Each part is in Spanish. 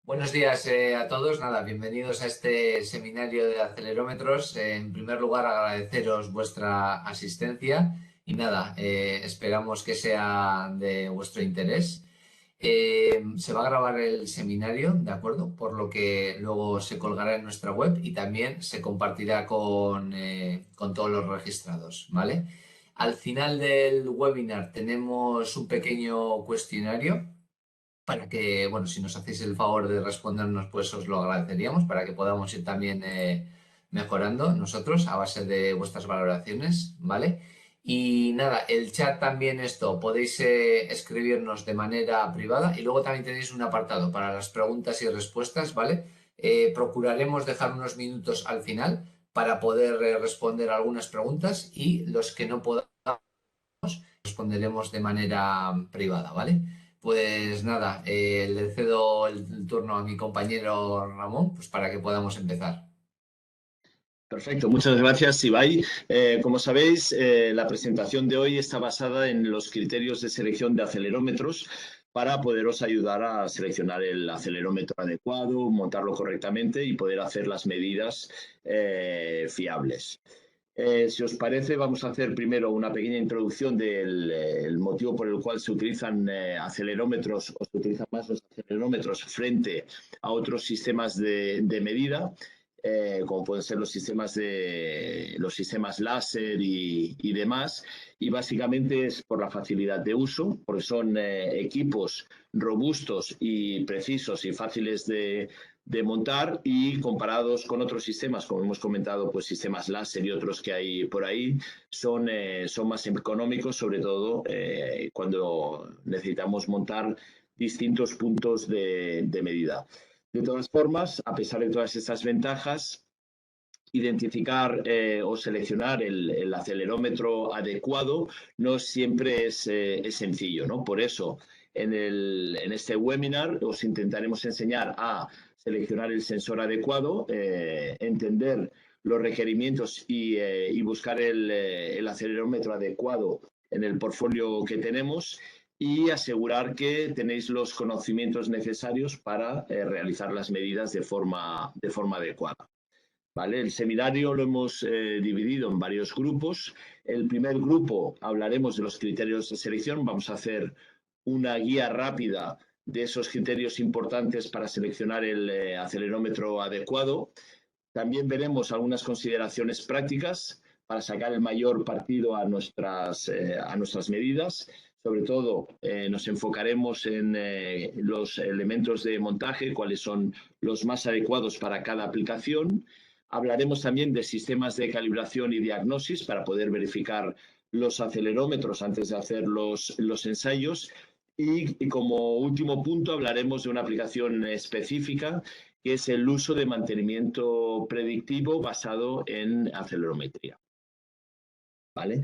Buenos días a todos. Nada, bienvenidos a este seminario de acelerómetros. En primer lugar, agradeceros vuestra asistencia y nada, esperamos que sea de vuestro interés. Se va a grabar el seminario, ¿de acuerdo? Por lo que luego se colgará en nuestra web y también se compartirá con todos los registrados, ¿vale? Al final del webinar tenemos un pequeño cuestionario para que, bueno, si nos hacéis el favor de respondernos, pues os lo agradeceríamos para que podamos ir también mejorando nosotros a base de vuestras valoraciones, ¿vale? Y nada, el chat también esto, podéis escribirnos de manera privada y luego también tenéis un apartado para las preguntas y respuestas, ¿vale? Procuraremos dejar unos minutos al final para poder responder algunas preguntas y los que no podamos responderemos de manera privada, ¿vale? Pues nada, le cedo el turno a mi compañero Ramón, pues para que podamos empezar. Perfecto, muchas gracias, Ibai. Como sabéis, la presentación de hoy está basada en los criterios de selección de acelerómetros para poderos ayudar a seleccionar el acelerómetro adecuado, montarlo correctamente y poder hacer las medidas fiables. Si os parece, vamos a hacer primero una pequeña introducción del el motivo por el cual se utilizan acelerómetros o se utilizan más los acelerómetros frente a otros sistemas de medida, como pueden ser los sistemas láser y demás. Y básicamente es por la facilidad de uso, porque son equipos robustos y precisos y fáciles de montar, y comparados con otros sistemas, como hemos comentado, pues sistemas láser y otros que hay por ahí, son más económicos, sobre todo cuando necesitamos montar distintos puntos de medida. De todas formas, a pesar de todas estas ventajas, identificar o seleccionar el acelerómetro adecuado no siempre es sencillo, ¿no? Por eso, en este webinar os intentaremos enseñar a seleccionar el sensor adecuado, entender los requerimientos y buscar el acelerómetro adecuado en el portfolio que tenemos, y asegurar que tenéis los conocimientos necesarios para realizar las medidas de forma adecuada. ¿Vale? El seminario lo hemos dividido en varios grupos. El primer grupo hablaremos de los criterios de selección. Vamos a hacer una guía rápida de esos criterios importantes para seleccionar el acelerómetro adecuado. También veremos algunas consideraciones prácticas para sacar el mayor partido a nuestras medidas. Sobre todo, nos enfocaremos en los elementos de montaje, cuáles son los más adecuados para cada aplicación. Hablaremos también de sistemas de calibración y diagnosis para poder verificar los acelerómetros antes de hacer los ensayos. Y como último punto hablaremos de una aplicación específica, que es el uso de mantenimiento predictivo basado en acelerometría. ¿Vale?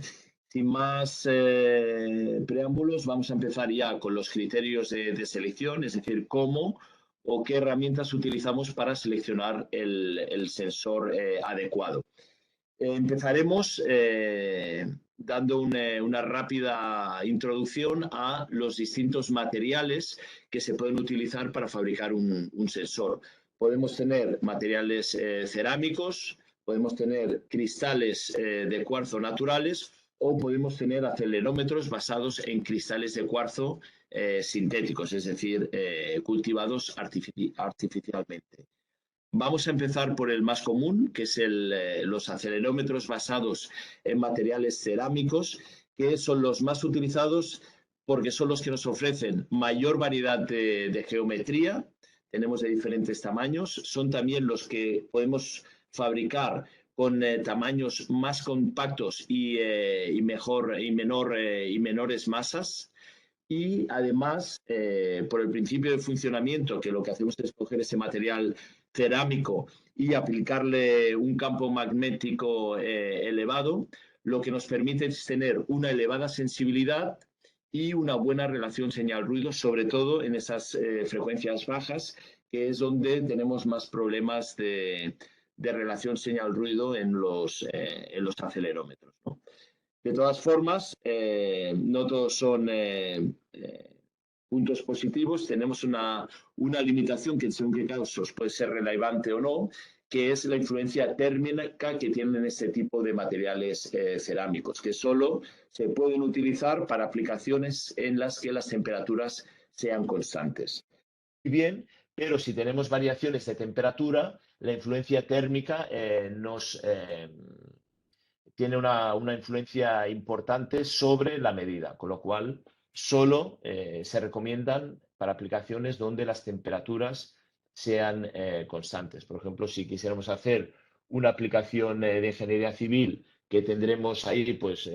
Sin más preámbulos, vamos a empezar ya con los criterios de selección, es decir, cómo o qué herramientas utilizamos para seleccionar el sensor adecuado. Empezaremos dando una rápida introducción a los distintos materiales que se pueden utilizar para fabricar un sensor. Podemos tener materiales cerámicos, podemos tener cristales de cuarzo naturales, o podemos tener acelerómetros basados en cristales de cuarzo sintéticos, es decir, cultivados artificialmente. Vamos a empezar por el más común, que es los acelerómetros basados en materiales cerámicos, que son los más utilizados porque son los que nos ofrecen mayor variedad de geometría. Tenemos de diferentes tamaños. Son también los que podemos fabricar con tamaños más compactos y menores masas. Y además, por el principio de funcionamiento, que lo que hacemos es coger ese material cerámico y aplicarle un campo magnético elevado, lo que nos permite es tener una elevada sensibilidad y una buena relación señal-ruido, sobre todo en esas frecuencias bajas, que es donde tenemos más problemas de relación señal-ruido en los acelerómetros, ¿no? De todas formas, no todos son puntos positivos, tenemos una limitación que según qué casos puede ser relevante o no, que es la influencia térmica que tienen este tipo de materiales cerámicos, que solo se pueden utilizar para aplicaciones en las que las temperaturas sean constantes. Bien, pero si tenemos variaciones de temperatura, la influencia térmica tiene una influencia importante sobre la medida, con lo cual solo se recomiendan para aplicaciones donde las temperaturas sean constantes. Por ejemplo, si quisiéramos hacer una aplicación de ingeniería civil que tendremos ahí pues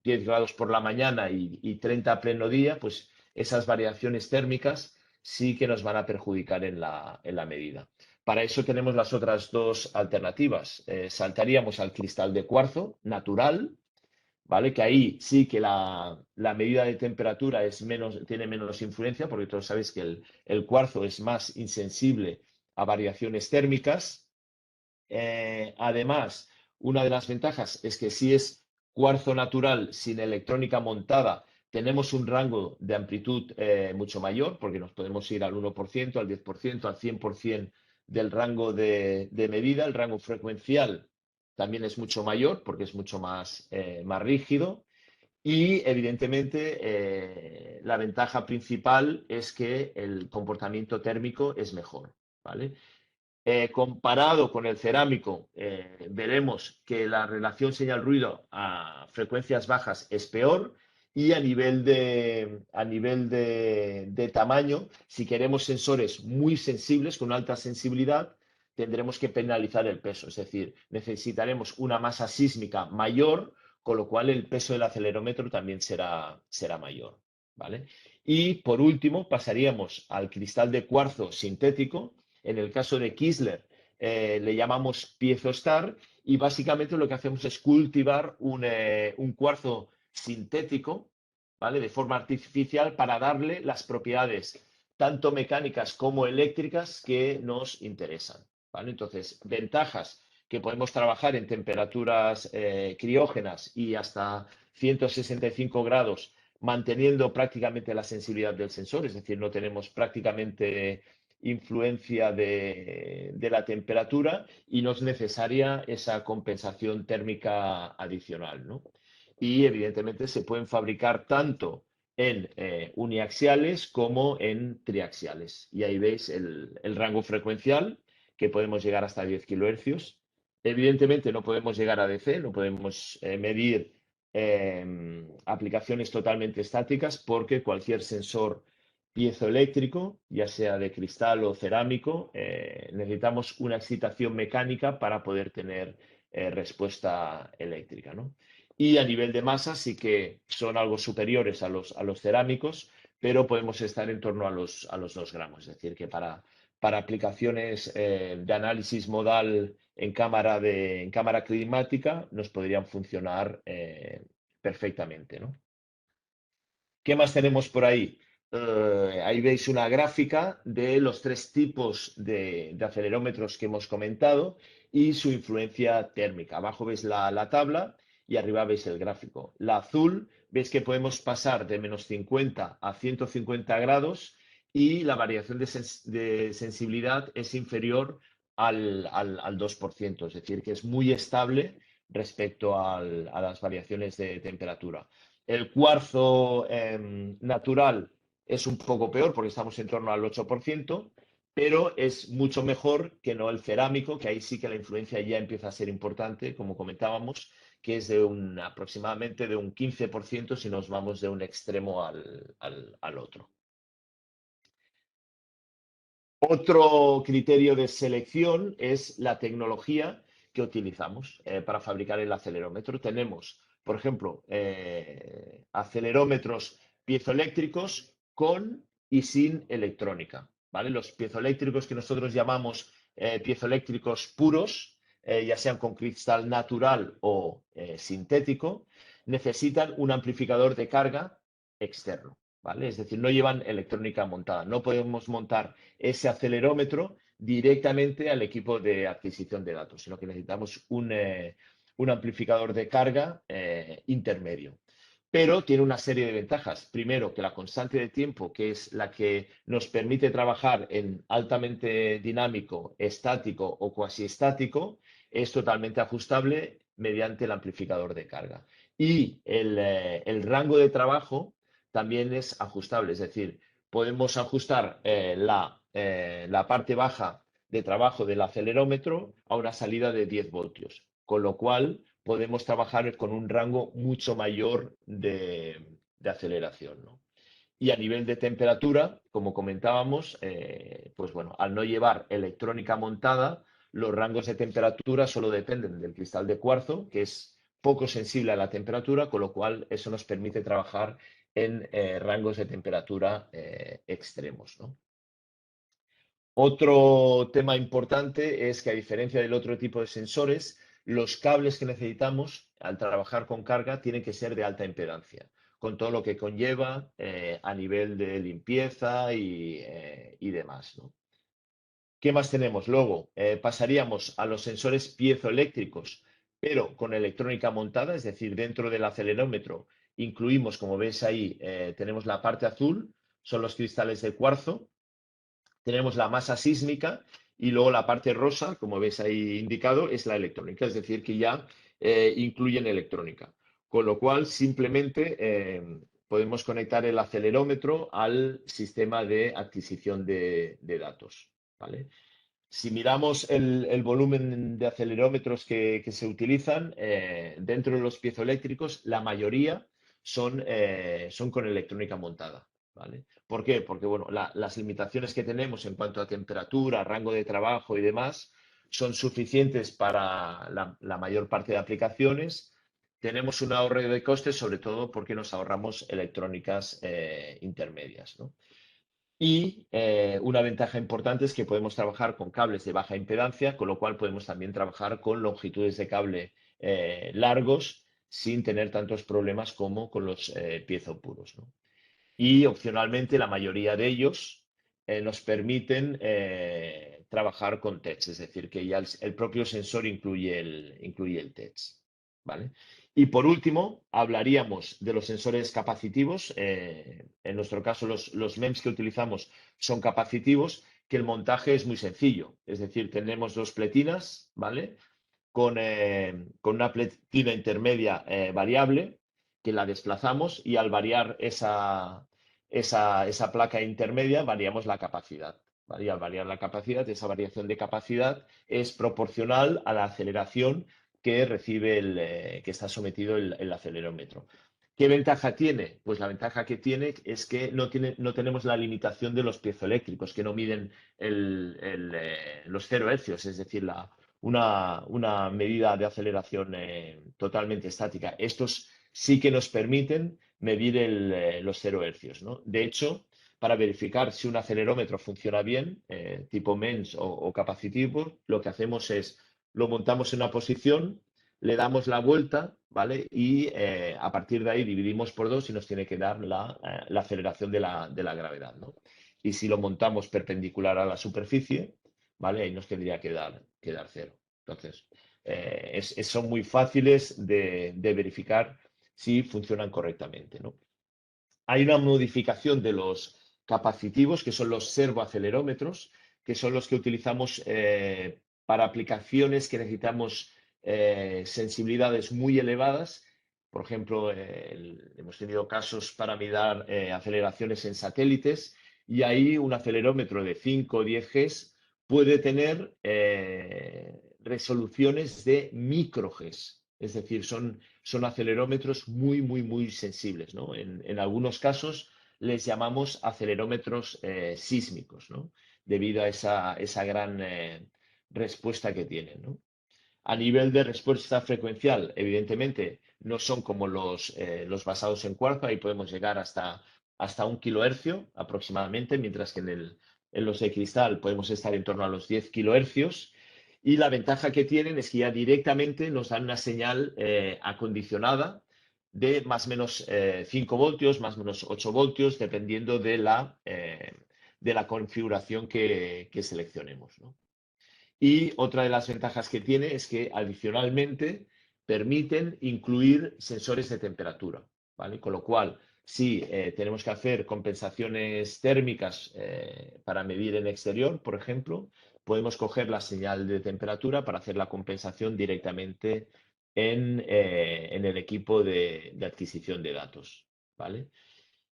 10 grados por la mañana y 30 a pleno día, pues esas variaciones térmicas sí que nos van a perjudicar en la medida. Para eso tenemos las otras dos alternativas. Saltaríamos al cristal de cuarzo natural, ¿vale? Que ahí sí que la medida de temperatura tiene menos influencia, porque todos sabéis que el cuarzo es más insensible a variaciones térmicas. Además, una de las ventajas es que si es cuarzo natural sin electrónica montada, tenemos un rango de amplitud mucho mayor, porque nos podemos ir al 1%, al 10%, al 100% del rango de medida. El rango frecuencial también es mucho mayor, porque es mucho más rígido. Y evidentemente la ventaja principal es que el comportamiento térmico es mejor, ¿vale? Comparado con el cerámico, veremos que la relación señal-ruido a frecuencias bajas es peor, y a nivel de tamaño, si queremos sensores muy sensibles, con alta sensibilidad, tendremos que penalizar el peso, es decir, necesitaremos una masa sísmica mayor, con lo cual el peso del acelerómetro también será mayor, ¿vale? Y por último, pasaríamos al cristal de cuarzo sintético. En el caso de Kistler, le llamamos piezostar, y básicamente lo que hacemos es cultivar un cuarzo sintético, ¿vale? De forma artificial, para darle las propiedades tanto mecánicas como eléctricas que nos interesan, ¿vale? Entonces, ventajas: que podemos trabajar en temperaturas criógenas y hasta 165 grados, manteniendo prácticamente la sensibilidad del sensor, es decir, no tenemos prácticamente influencia de la temperatura, y no es necesaria esa compensación térmica adicional, ¿no? Y evidentemente se pueden fabricar tanto en uniaxiales como en triaxiales. Y ahí veis el rango frecuencial, que podemos llegar hasta 10 kHz. Evidentemente no podemos llegar a DC, no podemos medir aplicaciones totalmente estáticas, porque cualquier sensor piezoeléctrico, ya sea de cristal o cerámico, necesitamos una excitación mecánica para poder tener respuesta eléctrica, ¿no? Y a nivel de masa sí que son algo superiores a los cerámicos, pero podemos estar en torno a los 2 gramos. Es decir, que para aplicaciones de análisis modal en cámara climática nos podrían funcionar perfectamente, ¿no? ¿Qué más tenemos por ahí? Ahí veis una gráfica de los 3 tipos de acelerómetros que hemos comentado y su influencia térmica. Abajo veis la tabla y arriba veis el gráfico. La azul, veis que podemos pasar de menos 50 a 150 grados, y la variación de sensibilidad es inferior al 2%, es decir, que es muy estable respecto a las variaciones de temperatura. El cuarzo natural es un poco peor, porque estamos en torno al 8%, pero es mucho mejor que no el cerámico, que ahí sí que la influencia ya empieza a ser importante, como comentábamos, que es aproximadamente de un 15% si nos vamos de un extremo al otro. Otro criterio de selección es la tecnología que utilizamos para fabricar el acelerómetro. Tenemos, por ejemplo, acelerómetros piezoeléctricos con y sin electrónica, ¿vale? Los piezoeléctricos que nosotros llamamos piezoeléctricos puros, ya sean con cristal natural o sintético, necesitan un amplificador de carga externo, ¿vale? Es decir, no llevan electrónica montada. No podemos montar ese acelerómetro directamente al equipo de adquisición de datos, sino que necesitamos un amplificador de carga intermedio. pero tiene una serie de ventajas. Primero, que la constante de tiempo, que es la que nos permite trabajar en altamente dinámico, estático o cuasi estático, es totalmente ajustable mediante el amplificador de carga. Y el rango de trabajo también es ajustable, es decir, podemos ajustar la parte baja de trabajo del acelerómetro a una salida de 10 voltios, con lo cual podemos trabajar con un rango mucho mayor de aceleración, ¿no? Y a nivel de temperatura, como comentábamos, pues bueno, al no llevar electrónica montada, los rangos de temperatura solo dependen del cristal de cuarzo, que es poco sensible a la temperatura, con lo cual eso nos permite trabajar en rangos de temperatura extremos, ¿no? Otro tema importante es que, a diferencia del otro tipo de sensores, los cables que necesitamos al trabajar con carga tienen que ser de alta impedancia, con todo lo que conlleva a nivel de limpieza y demás, ¿no? ¿Qué más tenemos? Luego pasaríamos a los sensores piezoeléctricos, pero con electrónica montada, es decir, dentro del acelerómetro incluimos, como veis ahí, tenemos la parte azul, son los cristales de cuarzo. Tenemos la masa sísmica y luego la parte rosa, como ves ahí indicado, es la electrónica, es decir, que ya incluyen electrónica. Con lo cual, simplemente podemos conectar el acelerómetro al sistema de adquisición de datos, ¿vale? Si miramos el volumen de acelerómetros que se utilizan, dentro de los piezoeléctricos, la mayoría son con electrónica montada, ¿vale? ¿Por qué? Porque bueno, las limitaciones que tenemos en cuanto a temperatura, rango de trabajo y demás son suficientes para la mayor parte de aplicaciones. Tenemos un ahorro de costes, sobre todo porque nos ahorramos electrónicas intermedias, ¿no? Y una ventaja importante es que podemos trabajar con cables de baja impedancia, con lo cual podemos también trabajar con longitudes de cable largos sin tener tantos problemas como con los piezo puros, ¿no? Y opcionalmente la mayoría de ellos nos permiten trabajar con TEDs, es decir, que ya el propio sensor incluye el TEDs, ¿vale? Y por último, hablaríamos de los sensores capacitivos. En nuestro caso, los MEMS que utilizamos son capacitivos, que el montaje es muy sencillo. Es decir, tenemos dos pletinas, ¿vale? Con una pletina intermedia variable que la desplazamos y al variar esa placa intermedia variamos la capacidad, ¿vale? Y al variar la capacidad, esa variación de capacidad es proporcional a la aceleración que recibe que está sometido el acelerómetro. ¿Qué ventaja tiene? Pues la ventaja que tiene es que no tenemos la limitación de los piezoeléctricos, que no miden los 0 hercios, es decir, una medida de aceleración totalmente estática. Estos sí que nos permiten medir los 0 hercios, ¿no? De hecho, para verificar si un acelerómetro funciona bien, tipo MEMS o capacitivo, lo que hacemos es lo montamos en una posición, le damos la vuelta, ¿vale? Y a partir de ahí dividimos por 2 y nos tiene que dar la aceleración de la gravedad, ¿no? Y si lo montamos perpendicular a la superficie, ¿vale? Ahí nos tendría que dar 0. Entonces, son muy fáciles de verificar si funcionan correctamente, ¿no? Hay una modificación de los capacitivos, que son los servoacelerómetros, que son los que utilizamos para aplicaciones que necesitamos sensibilidades muy elevadas. Por ejemplo, hemos tenido casos para mirar aceleraciones en satélites y ahí un acelerómetro de 5 o 10 Gs puede tener resoluciones de microGs. Es decir, son acelerómetros muy, muy, muy sensibles, ¿no? En algunos casos les llamamos acelerómetros sísmicos, ¿no? Debido a esa gran respuesta que tienen, ¿no? A nivel de respuesta frecuencial, evidentemente, no son como los basados en cuarzo, ahí podemos llegar hasta 1 kilohercio aproximadamente, mientras que en los de cristal podemos estar en torno a los 10 kilohercios. Y la ventaja que tienen es que ya directamente nos dan una señal acondicionada de más o menos 5 voltios, más o menos 8 voltios, dependiendo de la configuración que seleccionemos, ¿no? Y otra de las ventajas que tiene es que adicionalmente permiten incluir sensores de temperatura. ¿vale? Con lo cual, si tenemos que hacer compensaciones térmicas para medir en exterior, por ejemplo, podemos coger la señal de temperatura para hacer la compensación directamente en el equipo de adquisición de datos, ¿vale?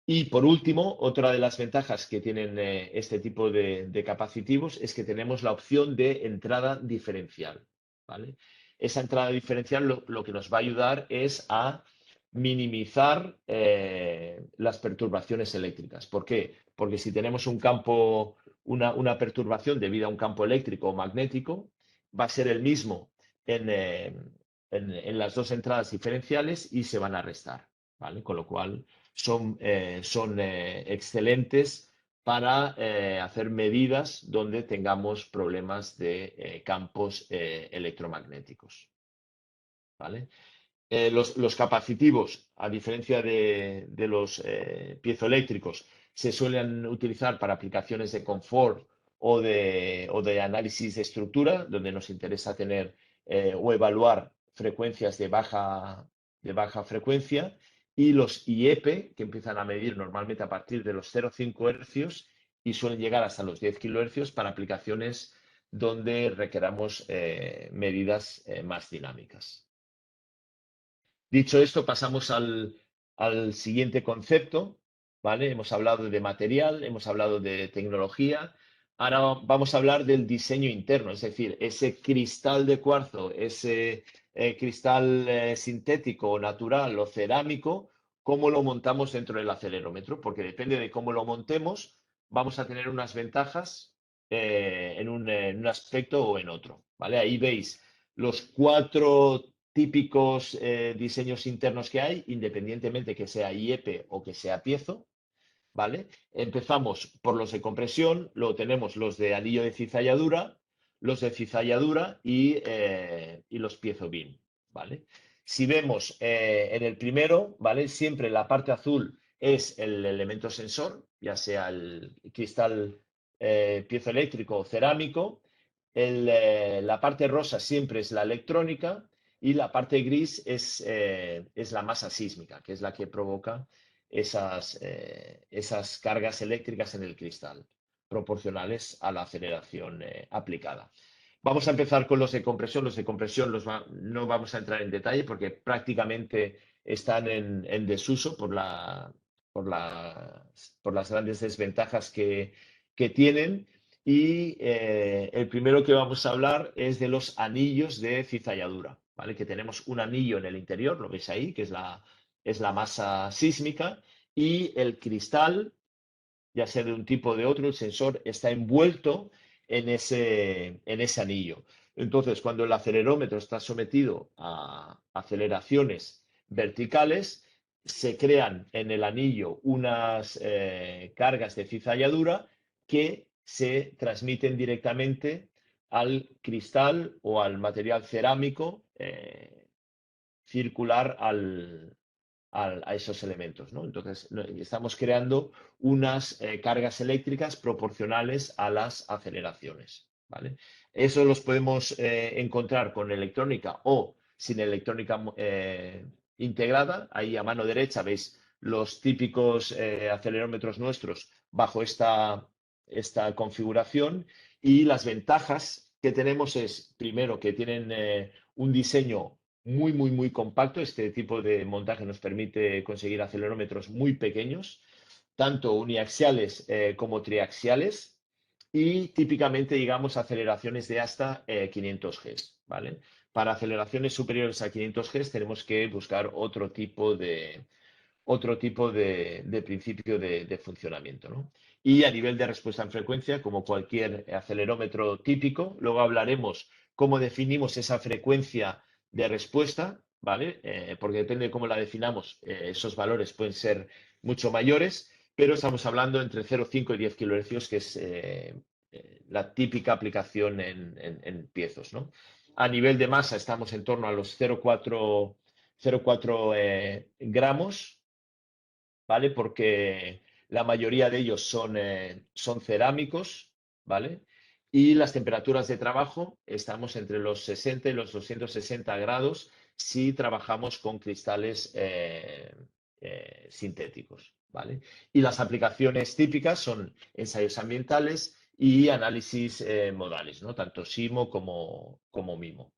Y por último, otra de las ventajas que tienen este tipo de capacitivos es que tenemos la opción de entrada diferencial, ¿vale? Esa entrada diferencial lo que nos va a ayudar es a minimizar las perturbaciones eléctricas. ¿Por qué? Porque si tenemos un campo, una perturbación debido a un campo eléctrico o magnético, va a ser el mismo en las dos entradas diferenciales y se van a restar, ¿vale? Con lo cual son excelentes para hacer medidas donde tengamos problemas de campos electromagnéticos, ¿vale? Los capacitivos, a diferencia de los piezoeléctricos, se suelen utilizar para aplicaciones de confort o de análisis de estructura, donde nos interesa tener o evaluar frecuencias de baja frecuencia, y los IEP, que empiezan a medir normalmente a partir de los 0,5 hercios y suelen llegar hasta los 10 kilohercios para aplicaciones donde requeramos medidas más dinámicas. Dicho esto, pasamos al siguiente concepto, ¿vale? Hemos hablado de material, hemos hablado de tecnología. Ahora vamos a hablar del diseño interno, es decir, ese cristal de cuarzo, ese cristal sintético o natural o cerámico, cómo lo montamos dentro del acelerómetro, porque depende de cómo lo montemos, vamos a tener unas ventajas en un aspecto o en otro, ¿vale? Ahí veis los 4 típicos diseños internos que hay, independientemente que sea IEP o que sea piezo, ¿vale? Empezamos por los de compresión, luego tenemos los de anillo de cizalladura, los de cizalladura y los piezo beam, ¿vale? Si vemos en el primero, ¿vale? Siempre la parte azul es el elemento sensor, ya sea el cristal piezoeléctrico o cerámico. La parte rosa siempre es la electrónica y la parte gris es la masa sísmica, que es la que provoca esas cargas eléctricas en el cristal, proporcionales a la aceleración aplicada. Vamos a empezar con los de compresión. Los de compresión no vamos a entrar en detalle porque prácticamente están en desuso por las grandes desventajas que tienen. Y el primero que vamos a hablar es de los anillos de cizalladura, ¿vale? Que tenemos un anillo en el interior, lo veis ahí, que es la masa sísmica, y el cristal, ya sea de un tipo o de otro, el sensor está envuelto en ese anillo. Entonces, cuando el acelerómetro está sometido a aceleraciones verticales, se crean en el anillo unas cargas de cizalladura que se transmiten directamente al cristal o al material cerámico circular a esos elementos, ¿no? Entonces, estamos creando unas cargas eléctricas proporcionales a las aceleraciones, ¿vale? Eso los podemos encontrar con electrónica o sin electrónica integrada. Ahí a mano derecha veis los típicos acelerómetros nuestros bajo esta configuración, y las ventajas que tenemos es, primero, que tienen un diseño muy compacto. Este tipo de montaje nos permite conseguir acelerómetros muy pequeños, tanto uniaxiales como triaxiales, y típicamente llegamos a aceleraciones de hasta 500 Gs, ¿vale? Para aceleraciones superiores a 500 Gs tenemos que buscar otro tipo de principio de funcionamiento, ¿no? Y a nivel de respuesta en frecuencia, como cualquier acelerómetro típico, luego hablaremos cómo definimos esa frecuencia de respuesta, ¿vale? Porque depende de cómo la definamos, esos valores pueden ser mucho mayores, pero estamos hablando entre 0,5 y 10 kilohercios, que es la típica aplicación en piezos, ¿no? A nivel de masa estamos en torno a los 0,4 gramos, ¿vale? Porque la mayoría de ellos son cerámicos, ¿vale? Y las temperaturas de trabajo estamos entre los 60 y los 260 grados si trabajamos con cristales sintéticos, ¿vale? Y las aplicaciones típicas son ensayos ambientales y análisis modales, ¿no? Tanto SIMO como MIMO,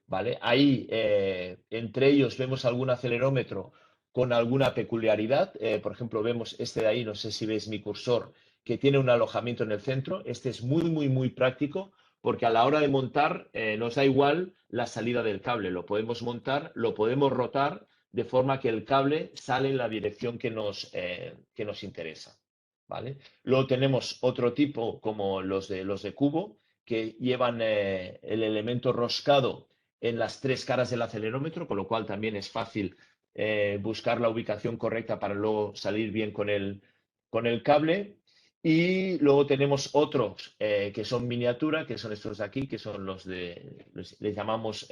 ¿vale? Ahí, entre ellos, vemos algún acelerómetro con alguna peculiaridad. Por ejemplo, vemos este de ahí, no sé si veis mi cursor, que tiene un alojamiento en el centro. Este es muy práctico porque a la hora de montar nos da igual la salida del cable. Lo podemos montar, lo podemos rotar de forma que el cable sale en la dirección que nos interesa, ¿vale? Luego tenemos otro tipo como los de cubo que llevan el elemento roscado en las tres caras del acelerómetro, con lo cual también es fácil buscar la ubicación correcta para luego salir bien con el cable. Y luego tenemos otros que son miniatura, que son estos de aquí, que son les llamamos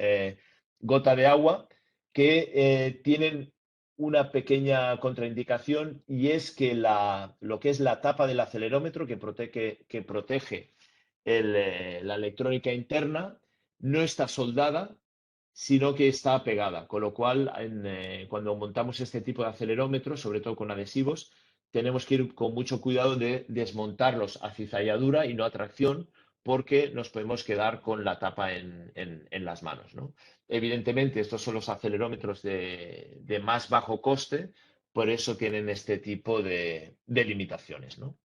gota de agua, que tienen una pequeña contraindicación y es que lo que es la tapa del acelerómetro que protege la electrónica interna no está soldada, sino que está pegada. Con lo cual, cuando montamos este tipo de acelerómetros, sobre todo con adhesivos, tenemos que ir con mucho cuidado de desmontarlos a cizalladura y no a tracción, porque nos podemos quedar con la tapa en las manos, ¿no? Evidentemente, estos son los acelerómetros de más bajo coste, por eso tienen este tipo de limitaciones, ¿no?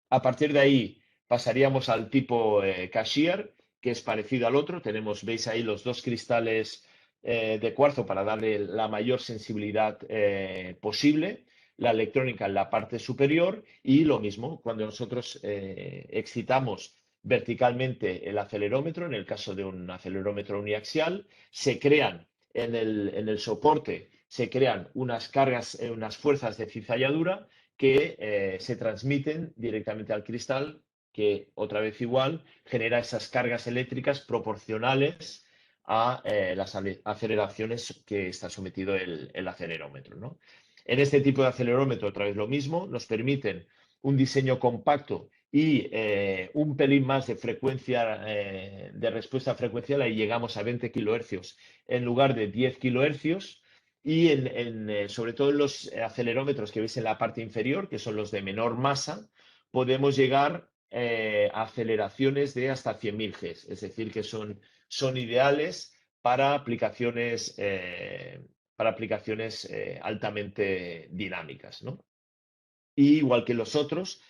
A partir de ahí pasaríamos al tipo Cashier, que es parecido al otro. Veis ahí los dos cristales de cuarzo para darle la mayor sensibilidad posible, la electrónica en la parte superior y lo mismo cuando nosotros excitamos verticalmente el acelerómetro, en el caso de un acelerómetro uniaxial, se crean en el soporte, se crean unas cargas, unas fuerzas de cizalladura que se transmiten directamente al cristal, que otra vez igual genera esas cargas eléctricas proporcionales a las aceleraciones que está sometido el acelerómetro, ¿no? En este tipo de acelerómetro, otra vez lo mismo, nos permiten un diseño compacto y un pelín más de frecuencia, de respuesta frecuencial. Ahí llegamos a 20 kHz en lugar de 10 kHz. Y sobre todo en los acelerómetros que veis en la parte inferior, que son los de menor masa, podemos llegar a aceleraciones de hasta 100.000 Gs, es decir, que son ideales para aplicaciones altamente dinámicas, ¿no? Y igual que los otros,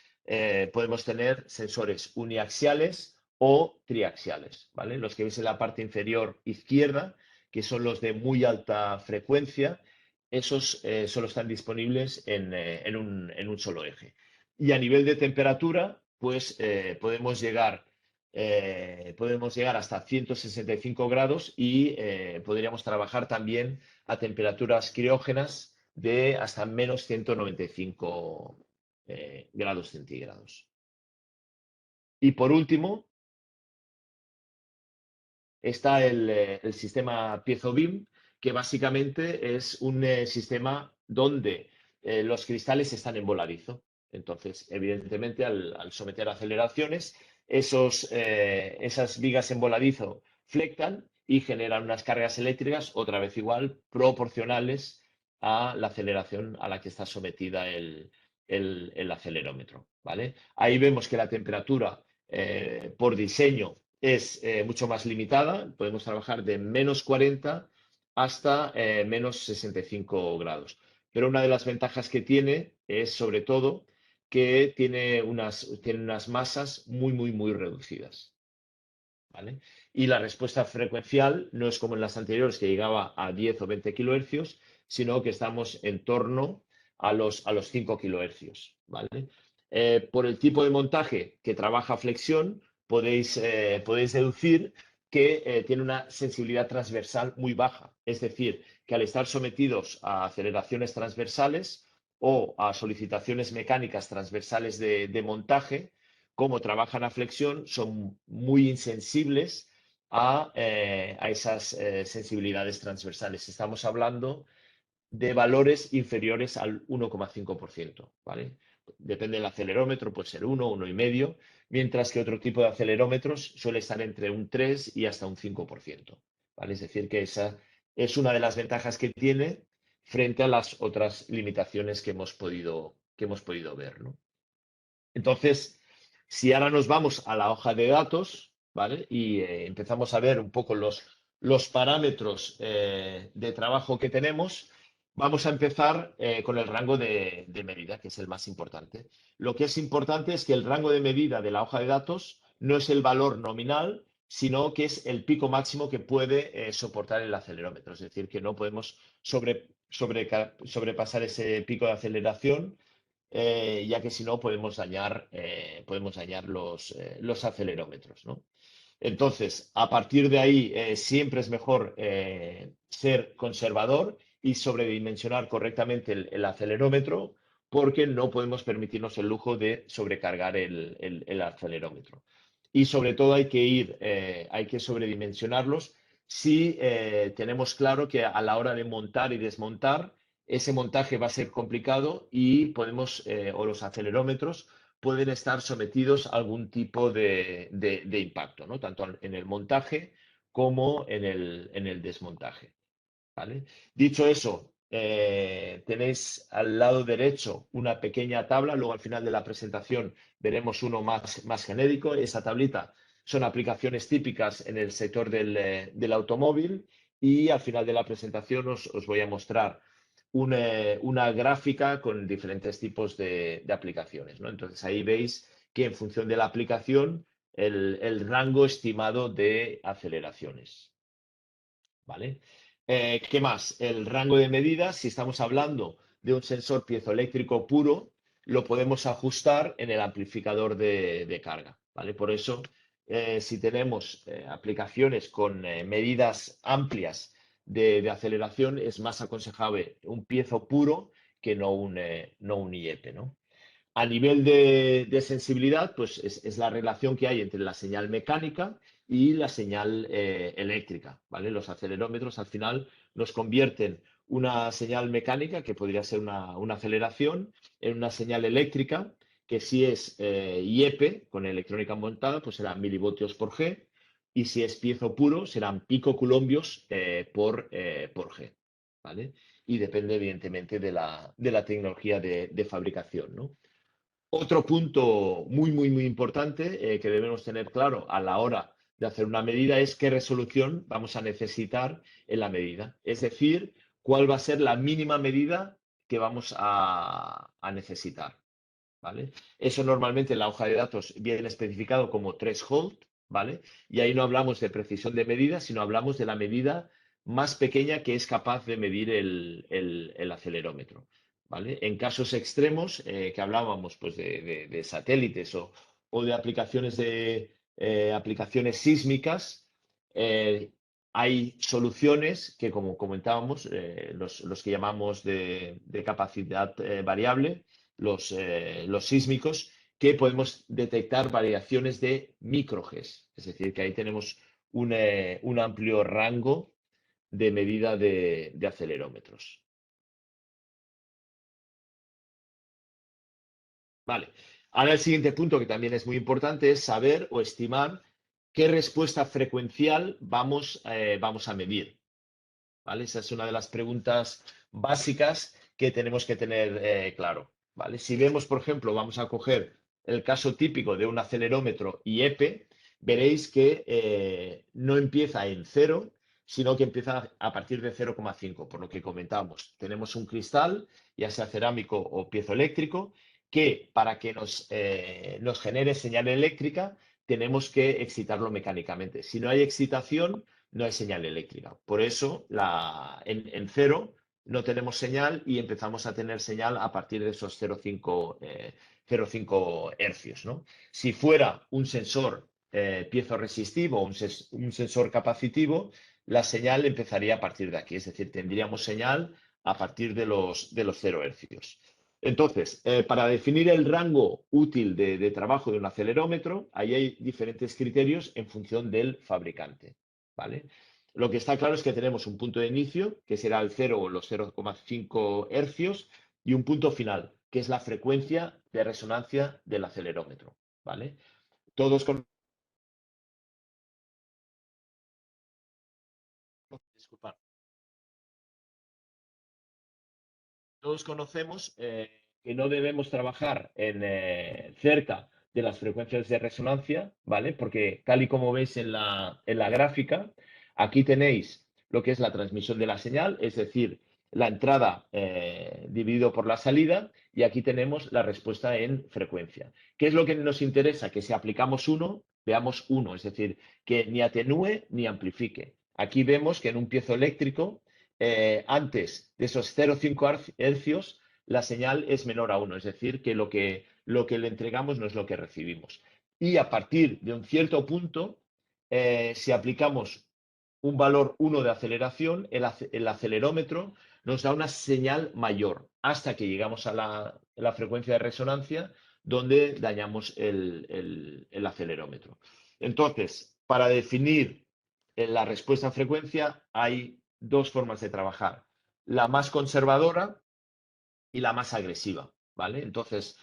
podemos tener sensores uniaxiales o triaxiales, ¿vale? Los que veis en la parte inferior izquierda, que son los de muy alta frecuencia, esos solo están disponibles en un solo eje. Y a nivel de temperatura, pues podemos llegar hasta 165 grados y podríamos trabajar también a temperaturas criógenas de hasta menos 195 grados centígrados. Y por último, está el sistema piezo-BIM, que básicamente es un sistema donde los cristales están en voladizo. Entonces, evidentemente, al someter aceleraciones, esas vigas en voladizo flectan y generan unas cargas eléctricas, otra vez igual, proporcionales a la aceleración a la que está sometida el acelerómetro, ¿vale? Ahí vemos que la temperatura, por diseño, es mucho más limitada. Podemos trabajar de menos 40 hasta menos 65 grados. Pero una de las ventajas que tiene es, sobre todo, que tiene unas masas muy reducidas, ¿vale? Y la respuesta frecuencial no es como en las anteriores, que llegaba a 10 o 20 kHz, sino que estamos en torno a los 5 kHz, ¿vale? Por el tipo de montaje que trabaja flexión, podéis deducir que tiene una sensibilidad transversal muy baja. Es decir, que al estar sometidos a aceleraciones transversales o a solicitaciones mecánicas transversales de montaje, como trabajan a flexión, son muy insensibles a esas sensibilidades transversales. Estamos hablando de valores inferiores al 1,5%, ¿vale? Depende del acelerómetro, puede ser 1, 1,5, mientras que otro tipo de acelerómetros suele estar entre un 3 y hasta un 5%, ¿vale? Es decir, que esa es una de las ventajas que tiene, frente a las otras limitaciones que hemos podido ver, ¿no? Entonces, si ahora nos vamos a la hoja de datos, ¿vale? Y empezamos a ver un poco los parámetros de trabajo que tenemos, vamos a empezar con el rango de medida, que es el más importante. Lo que es importante es que el rango de medida de la hoja de datos no es el valor nominal, sino que es el pico máximo que puede soportar el acelerómetro. Es decir, que no podemos sobrepasar ese pico de aceleración, ya que si no podemos dañar los acelerómetros, ¿no? Entonces, a partir de ahí, siempre es mejor ser conservador y sobredimensionar correctamente el acelerómetro, porque no podemos permitirnos el lujo de sobrecargar el acelerómetro. Y sobre todo hay que sobredimensionarlos si tenemos claro que a la hora de montar y desmontar, ese montaje va a ser complicado y o los acelerómetros pueden estar sometidos a algún tipo de impacto, ¿no? Tanto en el montaje como en el desmontaje, ¿vale? Dicho eso, tenéis al lado derecho una pequeña tabla, luego al final de la presentación veremos uno más genérico. Esa tablita son aplicaciones típicas en el sector del automóvil, y al final de la presentación os voy a mostrar una gráfica con diferentes tipos de aplicaciones, ¿no? Entonces ahí veis que en función de la aplicación, el rango estimado de aceleraciones, ¿vale? ¿Qué más? El rango de medidas, si estamos hablando de un sensor piezoeléctrico puro, lo podemos ajustar en el amplificador de carga, ¿vale? Por eso, si tenemos aplicaciones con medidas amplias de aceleración, es más aconsejable un piezo puro que no un IEP, ¿no? A nivel de sensibilidad, pues es la relación que hay entre la señal mecánica y la señal eléctrica, ¿vale? Los acelerómetros al final nos convierten una señal mecánica, que podría ser una aceleración, en una señal eléctrica, que si es IEP, con electrónica montada, pues será milivoltios por G, y si es piezo puro, serán picoculombios por G, ¿vale? Y depende, evidentemente, de la tecnología de fabricación, ¿no? Otro punto muy importante que debemos tener claro a la hora de hacer una medida es qué resolución vamos a necesitar en la medida. Es decir, cuál va a ser la mínima medida que vamos a necesitar, ¿vale? Eso normalmente en la hoja de datos viene especificado como threshold, ¿vale? Y ahí no hablamos de precisión de medida, sino hablamos de la medida más pequeña que es capaz de medir el acelerómetro, ¿vale? En casos extremos, que hablábamos pues, de satélites o de aplicaciones sísmicas, hay soluciones que, como comentábamos, los que llamamos de capacidad variable, los sísmicos, que podemos detectar variaciones de microGes. Es decir, que ahí tenemos un amplio rango de medida de acelerómetros. Vale. Ahora el siguiente punto, que también es muy importante, es saber o estimar qué respuesta frecuencial vamos a medir, ¿vale? Esa es una de las preguntas básicas que tenemos que tener claro, ¿vale? Si vemos, por ejemplo, vamos a coger el caso típico de un acelerómetro IEP, veréis que no empieza en 0, sino que empieza a partir de 0,5, por lo que comentábamos. Tenemos un cristal, ya sea cerámico o piezoeléctrico, que para que nos genere señal eléctrica tenemos que excitarlo mecánicamente. Si no hay excitación, no hay señal eléctrica. Por eso, en 0 no tenemos señal y empezamos a tener señal a partir de esos 0,5 hercios, ¿no? Si fuera un sensor piezo-resistivo, un sensor capacitivo, la señal empezaría a partir de aquí. Es decir, tendríamos señal a partir de los 0 hercios. Entonces, para definir el rango útil de trabajo de un acelerómetro, ahí hay diferentes criterios en función del fabricante, ¿vale? Lo que está claro es que tenemos un punto de inicio, que será el 0 o los 0,5 hercios, y un punto final, que es la frecuencia de resonancia del acelerómetro, ¿vale? Todos con... Disculpad. todos conocemos que no debemos trabajar cerca de las frecuencias de resonancia, ¿vale? Porque tal y como veis en la gráfica, aquí tenéis lo que es la transmisión de la señal, es decir, la entrada dividido por la salida, y aquí tenemos la respuesta en frecuencia. ¿Qué es lo que nos interesa? Que si aplicamos 1, veamos 1, es decir, que ni atenúe ni amplifique. Aquí vemos que en un piezoeléctrico, antes de esos 0,5 hercios, la señal es menor a 1, es decir, que lo que le entregamos no es lo que recibimos. Y a partir de un cierto punto, si aplicamos un valor 1 de aceleración, el acelerómetro nos da una señal mayor hasta que llegamos a la frecuencia de resonancia, donde dañamos el acelerómetro. Entonces, para definir la respuesta en frecuencia hay dos formas de trabajar: la más conservadora y la más agresiva, ¿vale? Entonces,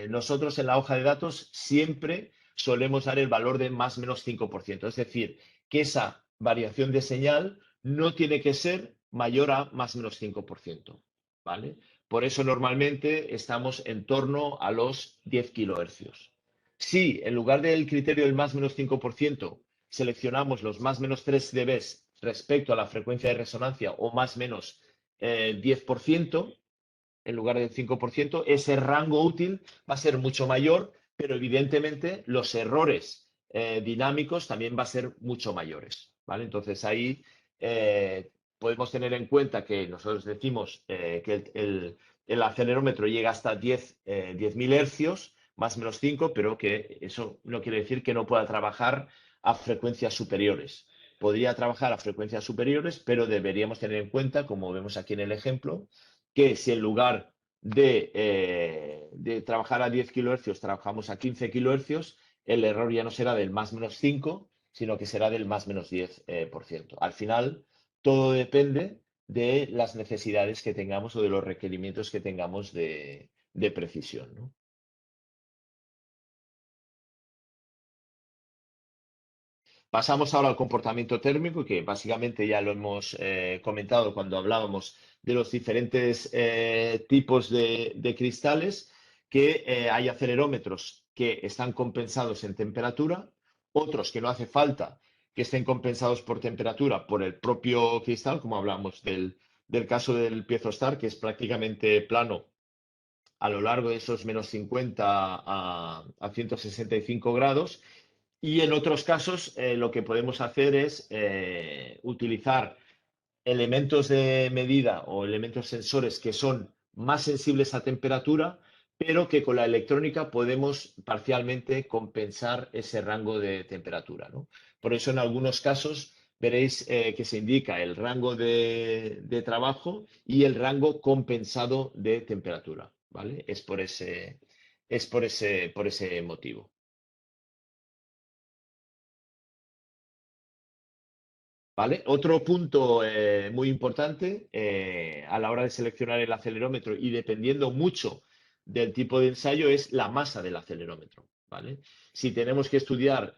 nosotros en la hoja de datos siempre solemos dar el valor de más o menos 5%, es decir, que esa variación de señal no tiene que ser mayor a más o menos 5%, ¿vale? Por eso normalmente estamos en torno a los 10 kilohercios. Si en lugar del criterio del más o menos 5% seleccionamos los más o menos 3 dB respecto a la frecuencia de resonancia, o más o menos 10%, en lugar del 5%, ese rango útil va a ser mucho mayor, pero evidentemente los errores dinámicos también van a ser mucho mayores, ¿vale? Entonces ahí podemos tener en cuenta que nosotros decimos que el acelerómetro llega hasta 10.000 hercios, más o menos 5, pero que eso no quiere decir que no pueda trabajar a frecuencias superiores. Podría trabajar a frecuencias superiores, pero deberíamos tener en cuenta, como vemos aquí en el ejemplo, que si en lugar de trabajar a 10 kilohercios trabajamos a 15 kilohercios, el error ya no será del más menos 5, sino que será del más menos 10%. Al final, todo depende de las necesidades que tengamos o de los requerimientos que tengamos de precisión, ¿no? Pasamos ahora al comportamiento térmico, que básicamente ya lo hemos comentado cuando hablábamos de los diferentes tipos de cristales, que hay acelerómetros que están compensados en temperatura, otros que no hace falta que estén compensados por temperatura por el propio cristal, como hablamos del caso del piezo-star, que es prácticamente plano a lo largo de esos menos 50 a 165 grados. Y en otros casos, lo que podemos hacer es utilizar elementos de medida o elementos sensores que son más sensibles a temperatura, pero que con la electrónica podemos parcialmente compensar ese rango de temperatura, ¿no? Por eso en algunos casos veréis que se indica el rango de trabajo y el rango compensado de temperatura, ¿vale? Por ese motivo. ¿Vale? Otro punto muy importante a la hora de seleccionar el acelerómetro, y dependiendo mucho del tipo de ensayo, es la masa del acelerómetro, ¿vale? Si tenemos que estudiar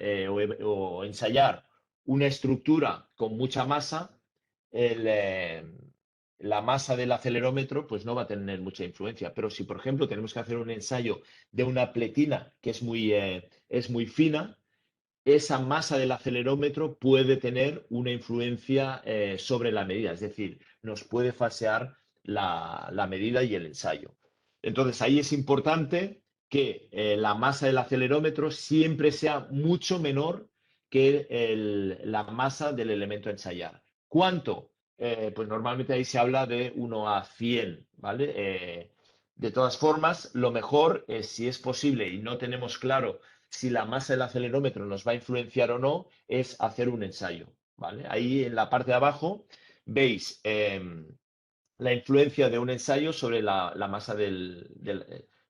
o ensayar una estructura con mucha masa, el, eh, la masa del acelerómetro pues no va a tener mucha influencia. Pero si, por ejemplo, tenemos que hacer un ensayo de una pletina que es muy fina, esa masa del acelerómetro puede tener una influencia sobre la medida, es decir, nos puede falsear la medida y el ensayo. Entonces, ahí es importante que la masa del acelerómetro siempre sea mucho menor que la masa del elemento a ensayar. ¿Cuánto? Pues normalmente ahí se habla de 1 a 100, ¿vale? De todas formas, lo mejor es, si es posible y no tenemos claro si la masa del acelerómetro nos va a influenciar o no, es hacer un ensayo, ¿vale? Ahí en la parte de abajo veis la influencia de un ensayo sobre la masa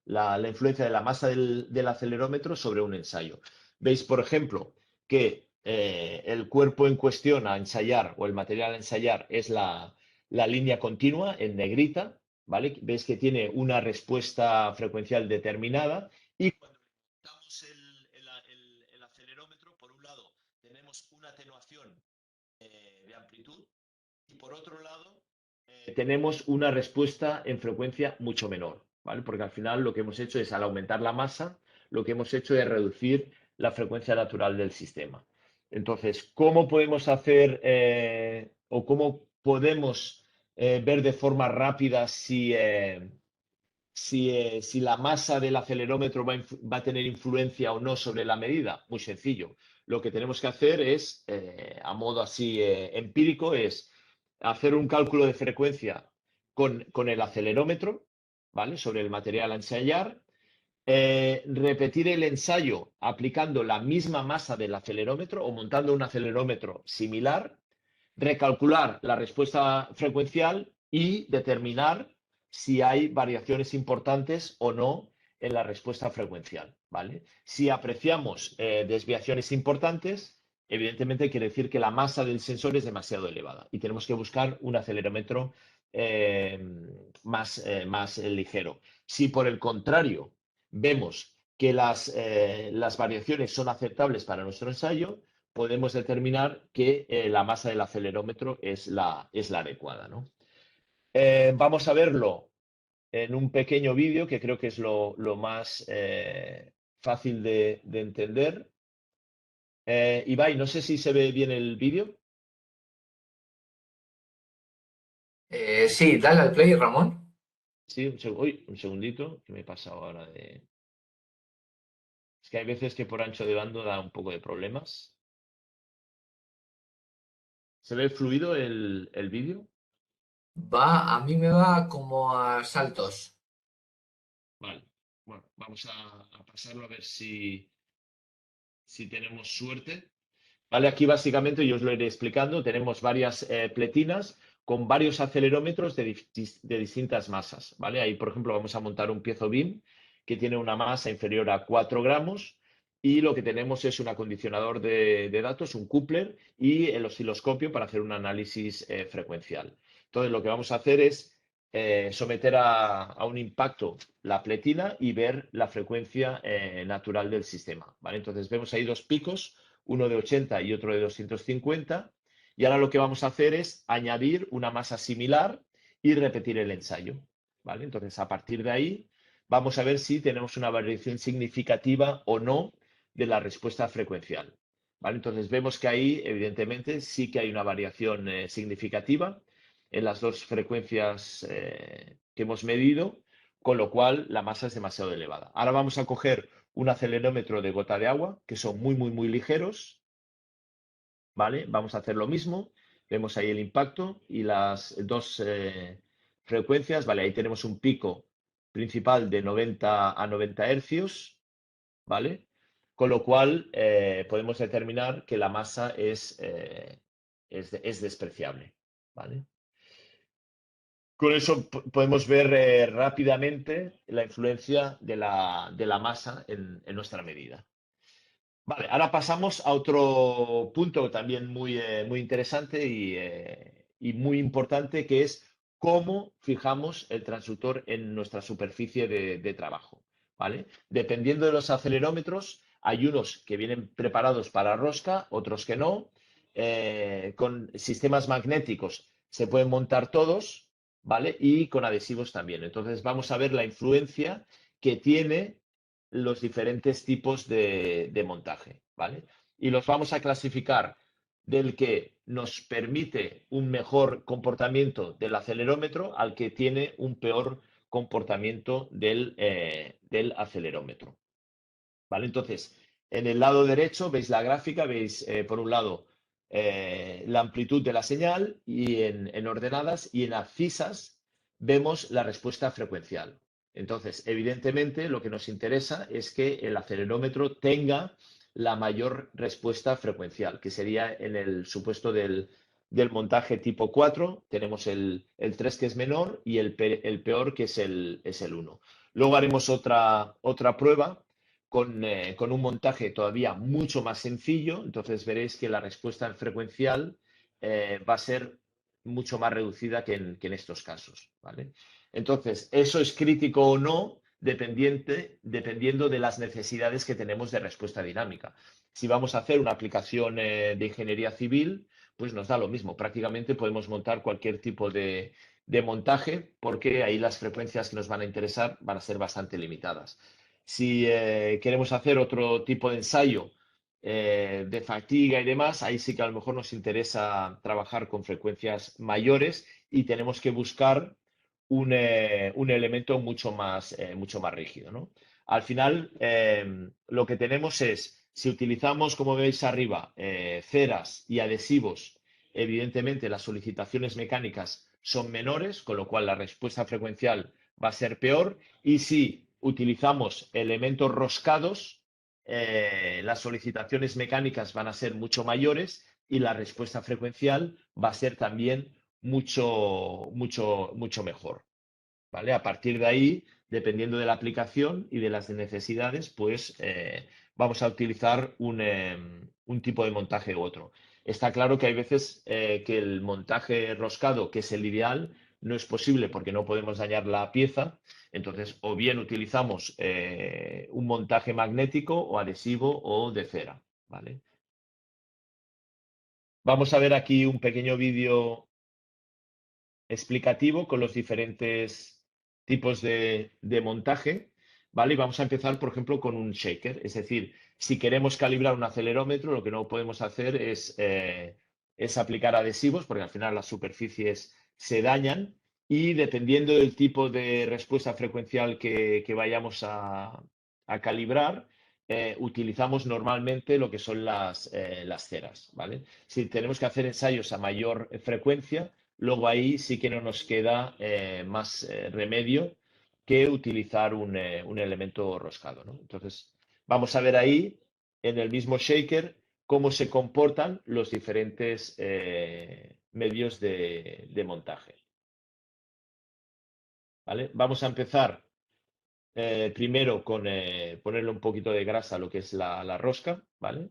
la influencia de la masa del acelerómetro sobre un ensayo. Veis, por ejemplo, que el cuerpo en cuestión a ensayar, o el material a ensayar, es la línea continua en negrita, ¿vale? Veis que tiene una respuesta frecuencial determinada, y cuando montamos el acelerómetro, por un lado tenemos una atenuación de amplitud, y por otro lado tenemos una respuesta en frecuencia mucho menor, ¿vale? Porque al final lo que hemos hecho es, al aumentar la masa, lo que hemos hecho es reducir la frecuencia natural del sistema. Entonces, ¿cómo podemos hacer o cómo podemos ver de forma rápida si la masa del acelerómetro va a tener influencia o no sobre la medida? Muy sencillo. Lo que tenemos que hacer es, a modo así empírico, es hacer un cálculo de frecuencia con el acelerómetro, ¿vale? Sobre el material a ensayar, repetir el ensayo aplicando la misma masa del acelerómetro o montando un acelerómetro similar, recalcular la respuesta frecuencial y determinar si hay variaciones importantes o no en la respuesta frecuencial, ¿vale? Si apreciamos desviaciones importantes, evidentemente quiere decir que la masa del sensor es demasiado elevada y tenemos que buscar un acelerómetro más ligero. Si por el contrario vemos que las variaciones son aceptables para nuestro ensayo, podemos determinar que la masa del acelerómetro es la adecuada, ¿no? Vamos a verlo en un pequeño vídeo que creo que es lo más fácil de entender. Ibai, no sé si se ve bien el vídeo. Sí, dale al play, Ramón. Sí, un segundito, que me he pasado ahora de... Es que hay veces que por ancho de banda da un poco de problemas. ¿Se ve fluido el vídeo? A mí me va como a saltos. Vale. Bueno, vamos a pasarlo a ver si tenemos suerte. Vale, aquí básicamente yo os lo iré explicando. Tenemos varias pletinas con varios acelerómetros de distintas masas. ¿Vale? Ahí, por ejemplo, vamos a montar un piezo BIM que tiene una masa inferior a 4 gramos y lo que tenemos es un acondicionador de datos, un coupler y el osciloscopio para hacer un análisis frecuencial. Entonces, lo que vamos a hacer es someter a un impacto la pletina y ver la frecuencia natural del sistema. ¿Vale? Entonces, vemos ahí dos picos, uno de 80 y otro de 250. Y ahora lo que vamos a hacer es añadir una masa similar y repetir el ensayo. ¿Vale? Entonces, a partir de ahí, vamos a ver si tenemos una variación significativa o no de la respuesta frecuencial. ¿Vale? Entonces, vemos que ahí, evidentemente, sí que hay una variación significativa en las dos frecuencias que hemos medido, con lo cual la masa es demasiado elevada. Ahora vamos a coger un acelerómetro de gota de agua, que son muy ligeros, ¿vale? Vamos a hacer lo mismo, vemos ahí el impacto y las dos frecuencias, ¿vale? Ahí tenemos un pico principal de 90 a 90 hercios, ¿vale? Con lo cual podemos determinar que la masa es despreciable, ¿vale? Con eso podemos ver rápidamente la influencia de la masa en nuestra medida. Vale, ahora pasamos a otro punto también muy interesante y muy importante, que es cómo fijamos el transductor en nuestra superficie de trabajo. ¿Vale? Dependiendo de los acelerómetros, hay unos que vienen preparados para rosca, otros que no. Con sistemas magnéticos se pueden montar todos, ¿vale? Y con adhesivos también. Entonces vamos a ver la influencia que tiene los diferentes tipos de montaje, ¿vale? Y los vamos a clasificar del que nos permite un mejor comportamiento del acelerómetro al que tiene un peor comportamiento del acelerómetro, ¿vale? Entonces, en el lado derecho veis la gráfica, veis por un lado la amplitud de la señal y en ordenadas, y en abscisas vemos la respuesta frecuencial. Entonces, evidentemente, lo que nos interesa es que el acelerómetro tenga la mayor respuesta frecuencial, que sería en el supuesto del montaje tipo 4, tenemos el 3 que es menor y el peor que es el 1. Luego haremos otra prueba con un montaje todavía mucho más sencillo, entonces veréis que la respuesta en frecuencial va a ser mucho más reducida que en estos casos, ¿vale? Entonces, eso es crítico o no, dependiendo de las necesidades que tenemos de respuesta dinámica. Si vamos a hacer una aplicación de ingeniería civil, pues nos da lo mismo. Prácticamente podemos montar cualquier tipo de de montaje, porque ahí las frecuencias que nos van a interesar van a ser bastante limitadas. Si queremos hacer otro tipo de ensayo de fatiga y demás, ahí sí que a lo mejor nos interesa trabajar con frecuencias mayores y tenemos que buscar un elemento mucho más rígido, ¿no? Al final, lo que tenemos es, si utilizamos, como veis arriba, ceras y adhesivos, evidentemente las solicitaciones mecánicas son menores, con lo cual la respuesta frecuencial va a ser peor. Y si utilizamos elementos roscados, las solicitaciones mecánicas van a ser mucho mayores y la respuesta frecuencial va a ser también mucho mejor. ¿Vale? A partir de ahí, dependiendo de la aplicación y de las necesidades, pues vamos a utilizar un tipo de montaje u otro. Está claro que hay veces que el montaje roscado, que es el ideal, no es posible porque no podemos dañar la pieza. Entonces, o bien utilizamos un montaje magnético o adhesivo o de cera. ¿Vale? Vamos a ver aquí un pequeño vídeo explicativo con los diferentes tipos de montaje, ¿vale? Y vamos a empezar, por ejemplo, con un shaker. Es decir, si queremos calibrar un acelerómetro, lo que no podemos hacer es aplicar adhesivos, porque al final las superficies se dañan y dependiendo del tipo de respuesta frecuencial que vayamos a calibrar, utilizamos normalmente lo que son las ceras, ¿vale? Si tenemos que hacer ensayos a mayor frecuencia, luego ahí sí que no nos queda más remedio que utilizar un elemento roscado, ¿no? Entonces, vamos a ver ahí en el mismo shaker cómo se comportan los diferentes medios de montaje. ¿Vale? Vamos a empezar primero con ponerle un poquito de grasa a lo que es la rosca, ¿vale?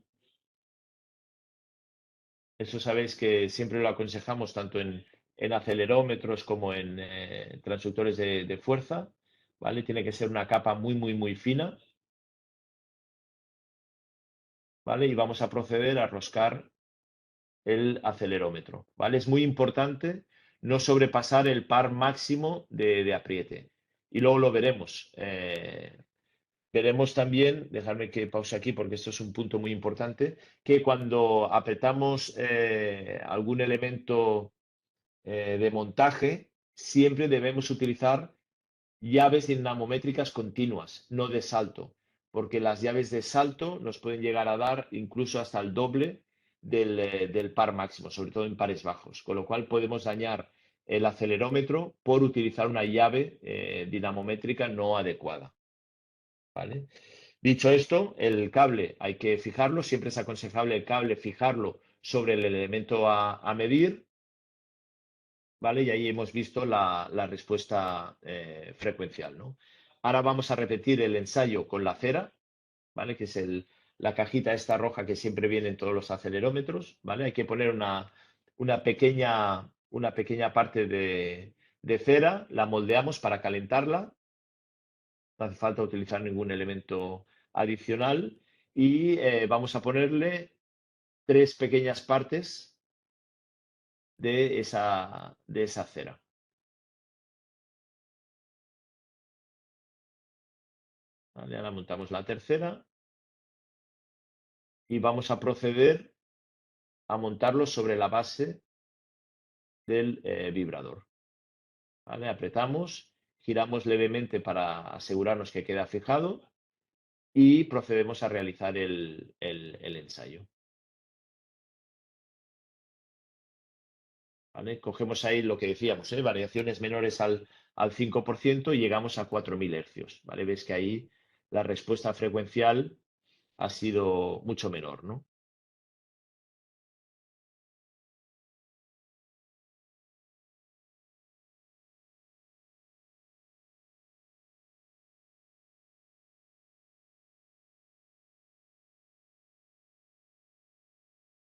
Eso sabéis que siempre lo aconsejamos tanto en acelerómetros como en transductores de fuerza, ¿vale? Tiene que ser una capa muy fina, ¿vale? Y vamos a proceder a roscar el acelerómetro, ¿vale? Es muy importante no sobrepasar el par máximo de apriete. Y luego lo veremos. Veremos también, dejadme que pause aquí porque esto es un punto muy importante, que cuando apretamos algún elemento de montaje, siempre debemos utilizar llaves dinamométricas continuas, no de salto, porque las llaves de salto nos pueden llegar a dar incluso hasta el doble del par máximo, sobre todo en pares bajos, con lo cual podemos dañar el acelerómetro por utilizar una llave dinamométrica no adecuada. ¿Vale? Dicho esto, el cable hay que fijarlo, siempre es aconsejable el cable fijarlo sobre el elemento a medir, ¿vale? Y ahí hemos visto la respuesta frecuencial, ¿no? Ahora vamos a repetir el ensayo con la cera, ¿vale? Que es la cajita esta roja que siempre viene en todos los acelerómetros, ¿vale? Hay que poner una pequeña parte de cera, la moldeamos para calentarla, no hace falta utilizar ningún elemento adicional y vamos a ponerle 3 pequeñas partes de esa cera. ¿Vale? Ahora montamos la tercera y vamos a proceder a montarlo sobre la base del vibrador. ¿Vale? Apretamos, giramos levemente para asegurarnos que queda fijado y procedemos a realizar el ensayo. ¿Vale? Cogemos ahí lo que decíamos, variaciones menores al 5% y llegamos a 4.000 hercios. ¿Vale? Ves que ahí la respuesta frecuencial ha sido mucho menor, ¿no?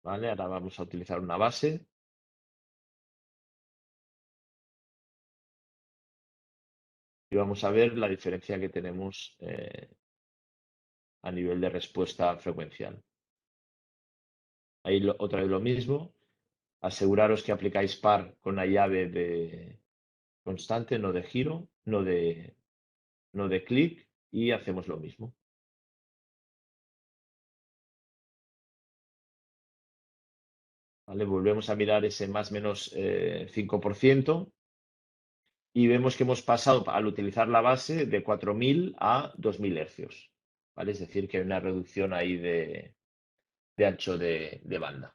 ¿Vale? Ahora vamos a utilizar una base. Y vamos a ver la diferencia que tenemos a nivel de respuesta frecuencial. Ahí otra vez lo mismo. Aseguraros que aplicáis par con la llave constante, no de giro, no de clic, y hacemos lo mismo. ¿Vale? Volvemos a mirar ese más o menos 5% y vemos que hemos pasado al utilizar la base de 4000 a 2000 hercios. ¿Vale? Es decir, que hay una reducción ahí de ancho de banda.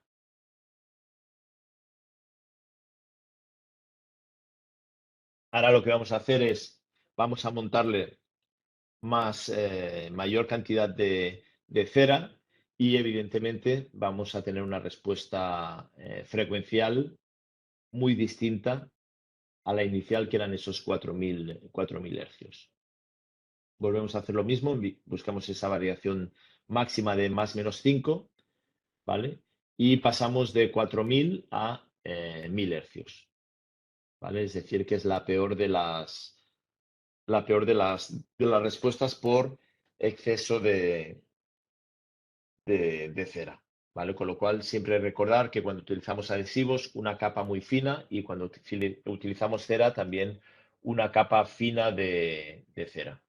Ahora lo que vamos a hacer es, vamos a montarle mayor cantidad de cera y evidentemente vamos a tener una respuesta frecuencial muy distinta a la inicial, que eran esos 4000 hercios. Volvemos a hacer lo mismo, buscamos esa variación máxima de más menos 5, ¿vale? Y pasamos de 4000 a 1000 hercios, ¿vale? Es decir, que es la peor de las respuestas por exceso de cera, ¿vale? Con lo cual, siempre recordar que cuando utilizamos adhesivos, una capa muy fina, y cuando utilizamos cera, también una capa fina de cera,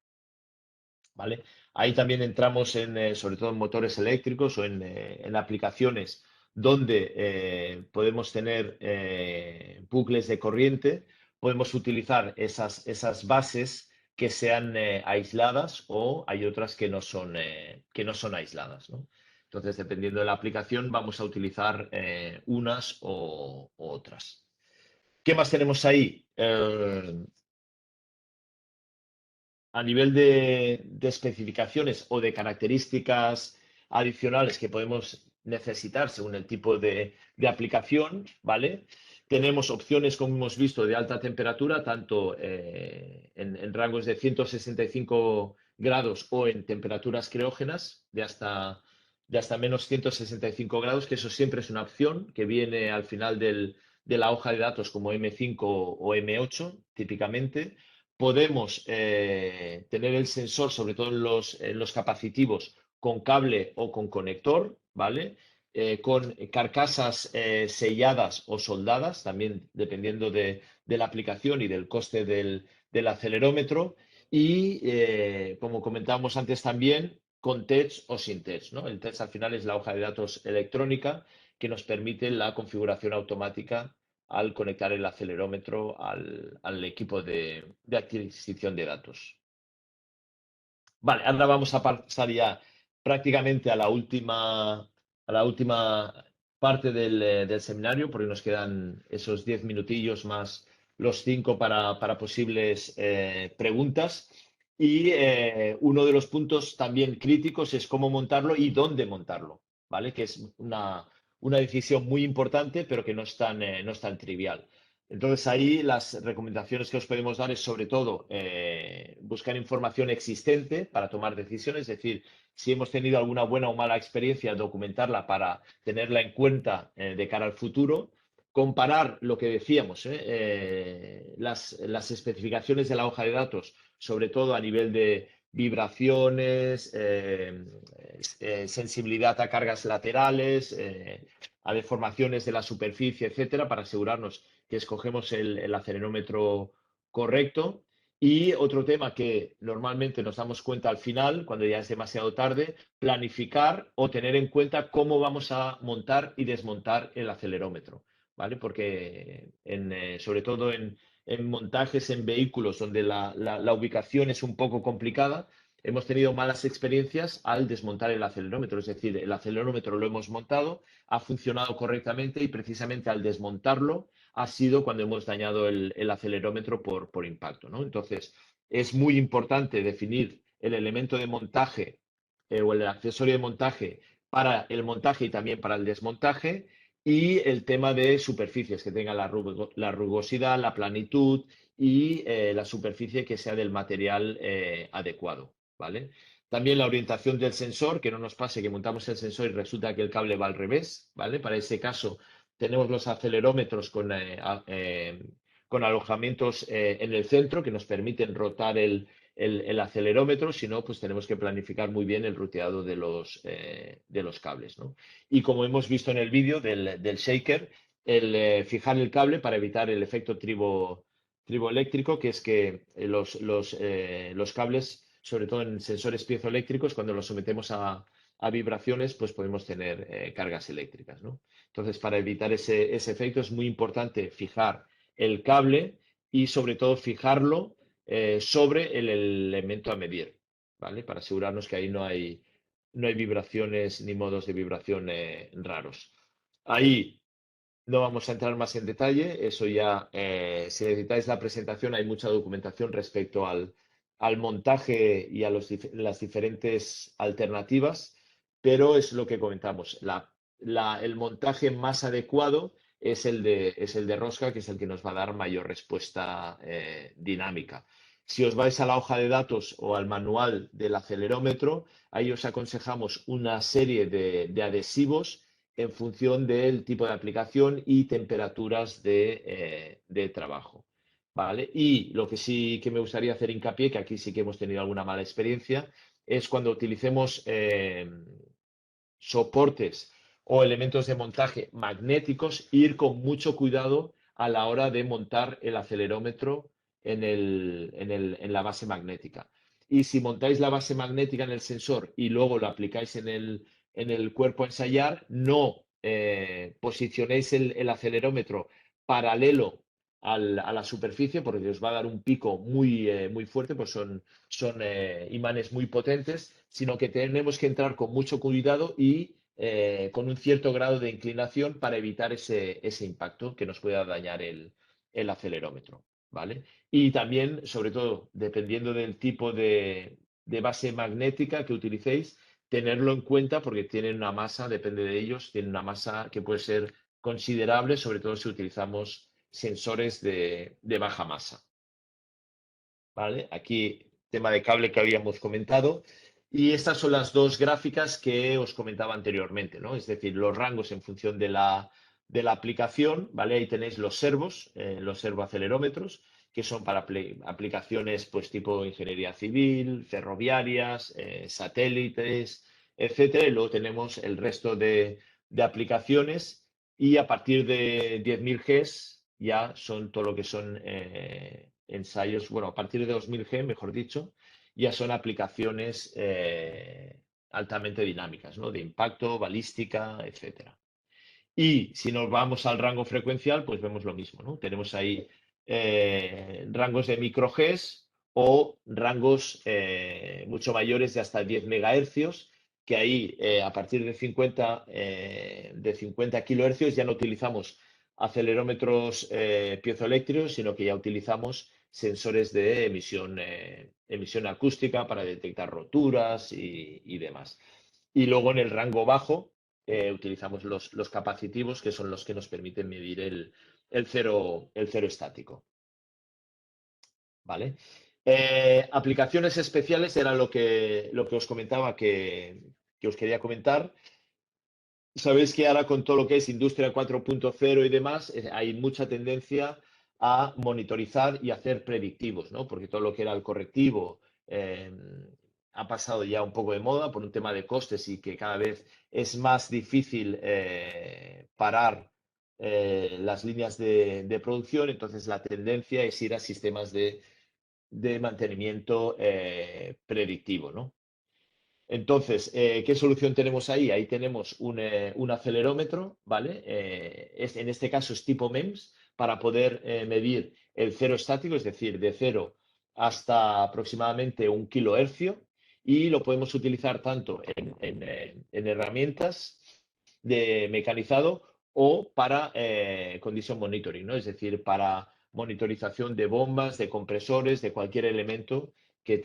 ¿vale? Ahí también entramos sobre todo en motores eléctricos o en aplicaciones donde podemos tener bucles de corriente. Podemos utilizar esas bases que sean aisladas, o hay otras que no son aisladas, ¿no? Entonces, dependiendo de la aplicación, vamos a utilizar unas u otras. ¿Qué más tenemos ahí? A nivel de especificaciones o de características adicionales que podemos necesitar según el tipo de aplicación, ¿vale? Tenemos opciones, como hemos visto, de alta temperatura, tanto en rangos de 165 grados o en temperaturas criógenas de hasta menos 165 grados, que eso siempre es una opción que viene al final de la hoja de datos como M5 o M8, típicamente. Podemos tener el sensor, sobre todo en los capacitivos, con cable o con conector, ¿vale? Con carcasas selladas o soldadas, también dependiendo de la aplicación y del coste del acelerómetro. Y, como comentábamos antes también, con TEDS o sin TEDS, ¿no? El TEDS al final es la hoja de datos electrónica que nos permite la configuración automática al conectar el acelerómetro al equipo de adquisición de datos. Vale, ahora vamos a pasar ya prácticamente a la última parte del seminario, porque nos quedan esos 10 minutillos más los 5 para posibles preguntas. Y uno de los puntos también críticos es cómo montarlo y dónde montarlo, ¿vale? Que es una decisión muy importante, pero que no es tan trivial. Entonces, ahí las recomendaciones que os podemos dar es, sobre todo, buscar información existente para tomar decisiones. Es decir, si hemos tenido alguna buena o mala experiencia, documentarla para tenerla en cuenta de cara al futuro. Comparar lo que decíamos, las especificaciones de la hoja de datos, sobre todo a nivel de vibraciones, sensibilidad a cargas laterales, a deformaciones de la superficie, etcétera, para asegurarnos que escogemos el acelerómetro correcto. Y otro tema que normalmente nos damos cuenta al final, cuando ya es demasiado tarde, planificar o tener en cuenta cómo vamos a montar y desmontar el acelerómetro, ¿vale? Porque sobre todo en montajes en vehículos donde la ubicación es un poco complicada, hemos tenido malas experiencias al desmontar el acelerómetro. Es decir, el acelerómetro lo hemos montado, ha funcionado correctamente, y precisamente al desmontarlo ha sido cuando hemos dañado el acelerómetro por impacto, ¿no? Entonces, es muy importante definir el elemento de montaje o el accesorio de montaje para el montaje y también para el desmontaje, y el tema de superficies, que tenga la rugosidad, la planitud y la superficie que sea del material adecuado, ¿vale? También la orientación del sensor, que no nos pase que montamos el sensor y resulta que el cable va al revés, ¿vale? Para ese caso tenemos los acelerómetros con alojamientos en el centro que nos permiten rotar el acelerómetro. Si no, pues tenemos que planificar muy bien el ruteado de los cables, ¿no? Y como hemos visto en el vídeo del shaker, fijar el cable para evitar el efecto triboeléctrico, que es que los cables, sobre todo en sensores piezoeléctricos, cuando los sometemos a vibraciones, pues podemos tener cargas eléctricas, ¿no? Entonces, para evitar ese efecto es muy importante fijar el cable y sobre todo fijarlo sobre el elemento a medir, ¿vale? Para asegurarnos que ahí no hay vibraciones ni modos de vibración raros. Ahí no vamos a entrar más en detalle, eso ya, si necesitáis la presentación, hay mucha documentación respecto al montaje y a las diferentes alternativas, pero es lo que comentamos. El montaje más adecuado es el de rosca, que es el que nos va a dar mayor respuesta dinámica. Si os vais a la hoja de datos o al manual del acelerómetro, ahí os aconsejamos una serie de adhesivos en función del tipo de aplicación y temperaturas de trabajo, ¿vale? Y lo que sí que me gustaría hacer hincapié, que aquí sí que hemos tenido alguna mala experiencia, es cuando utilicemos soportes o elementos de montaje magnéticos, ir con mucho cuidado a la hora de montar el acelerómetro en la base magnética. Y si montáis la base magnética en el sensor y luego lo aplicáis en el cuerpo a ensayar, no posicionéis el acelerómetro paralelo a la superficie, porque os va a dar un pico muy fuerte, pues son imanes muy potentes, sino que tenemos que entrar con mucho cuidado y con un cierto grado de inclinación para evitar ese impacto que nos pueda dañar el acelerómetro, ¿vale? Y también, sobre todo, dependiendo del tipo de base magnética que utilicéis, tenerlo en cuenta porque tienen una masa, depende de ellos, tienen una masa que puede ser considerable, sobre todo si utilizamos sensores de baja masa. ¿Vale? Aquí, tema de cable que habíamos comentado. Y estas son las dos gráficas que os comentaba anteriormente, ¿no? Es decir, los rangos en función de la aplicación, ¿vale? Ahí tenéis los servos, los servoacelerómetros, que son para aplicaciones pues tipo ingeniería civil, ferroviarias, satélites, etcétera. Y luego tenemos el resto de aplicaciones y a partir de 10.000 Gs ya son todo lo que son ensayos, bueno, a partir de 2000 G, mejor dicho, ya son aplicaciones altamente dinámicas, ¿no? De impacto, balística, etcétera. Y si nos vamos al rango frecuencial, pues vemos lo mismo, ¿no? Tenemos ahí rangos de microGs o rangos mucho mayores de hasta 10 megahercios, que ahí a partir de 50 kilohercios ya no utilizamos acelerómetros piezoeléctricos, sino que ya utilizamos sensores de emisión acústica para detectar roturas y demás. Y luego en el rango bajo utilizamos los capacitivos, que son los que nos permiten medir el cero estático. ¿Vale? Aplicaciones especiales era lo que os comentaba que os quería comentar. Sabéis que ahora con todo lo que es industria 4.0 y demás, hay mucha tendencia a monitorizar y hacer predictivos, ¿no? Porque todo lo que era el correctivo ha pasado ya un poco de moda por un tema de costes y que cada vez es más difícil parar las líneas de producción. Entonces la tendencia es ir a sistemas de mantenimiento predictivo, ¿no? Entonces, ¿qué solución tenemos ahí? Ahí tenemos un acelerómetro, ¿vale? En este caso es tipo MEMS para poder medir el cero estático, es decir, de 0 hasta aproximadamente 1 kilohercio, y lo podemos utilizar tanto en herramientas de mecanizado o para condition monitoring, ¿no? Es decir, para monitorización de bombas, de compresores, de cualquier elemento que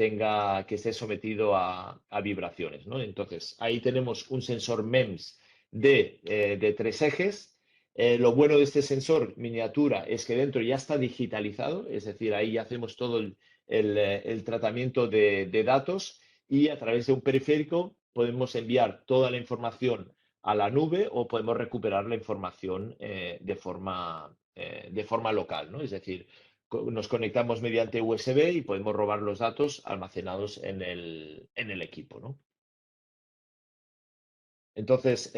esté sometido a vibraciones, ¿no? Entonces, ahí tenemos un sensor MEMS de 3 ejes. Lo bueno de este sensor miniatura es que dentro ya está digitalizado, es decir, ahí hacemos todo el tratamiento de datos y a través de un periférico podemos enviar toda la información a la nube o podemos recuperar la información de forma local, ¿no? Es decir, nos conectamos mediante USB y podemos robar los datos almacenados en el equipo, ¿no? Entonces,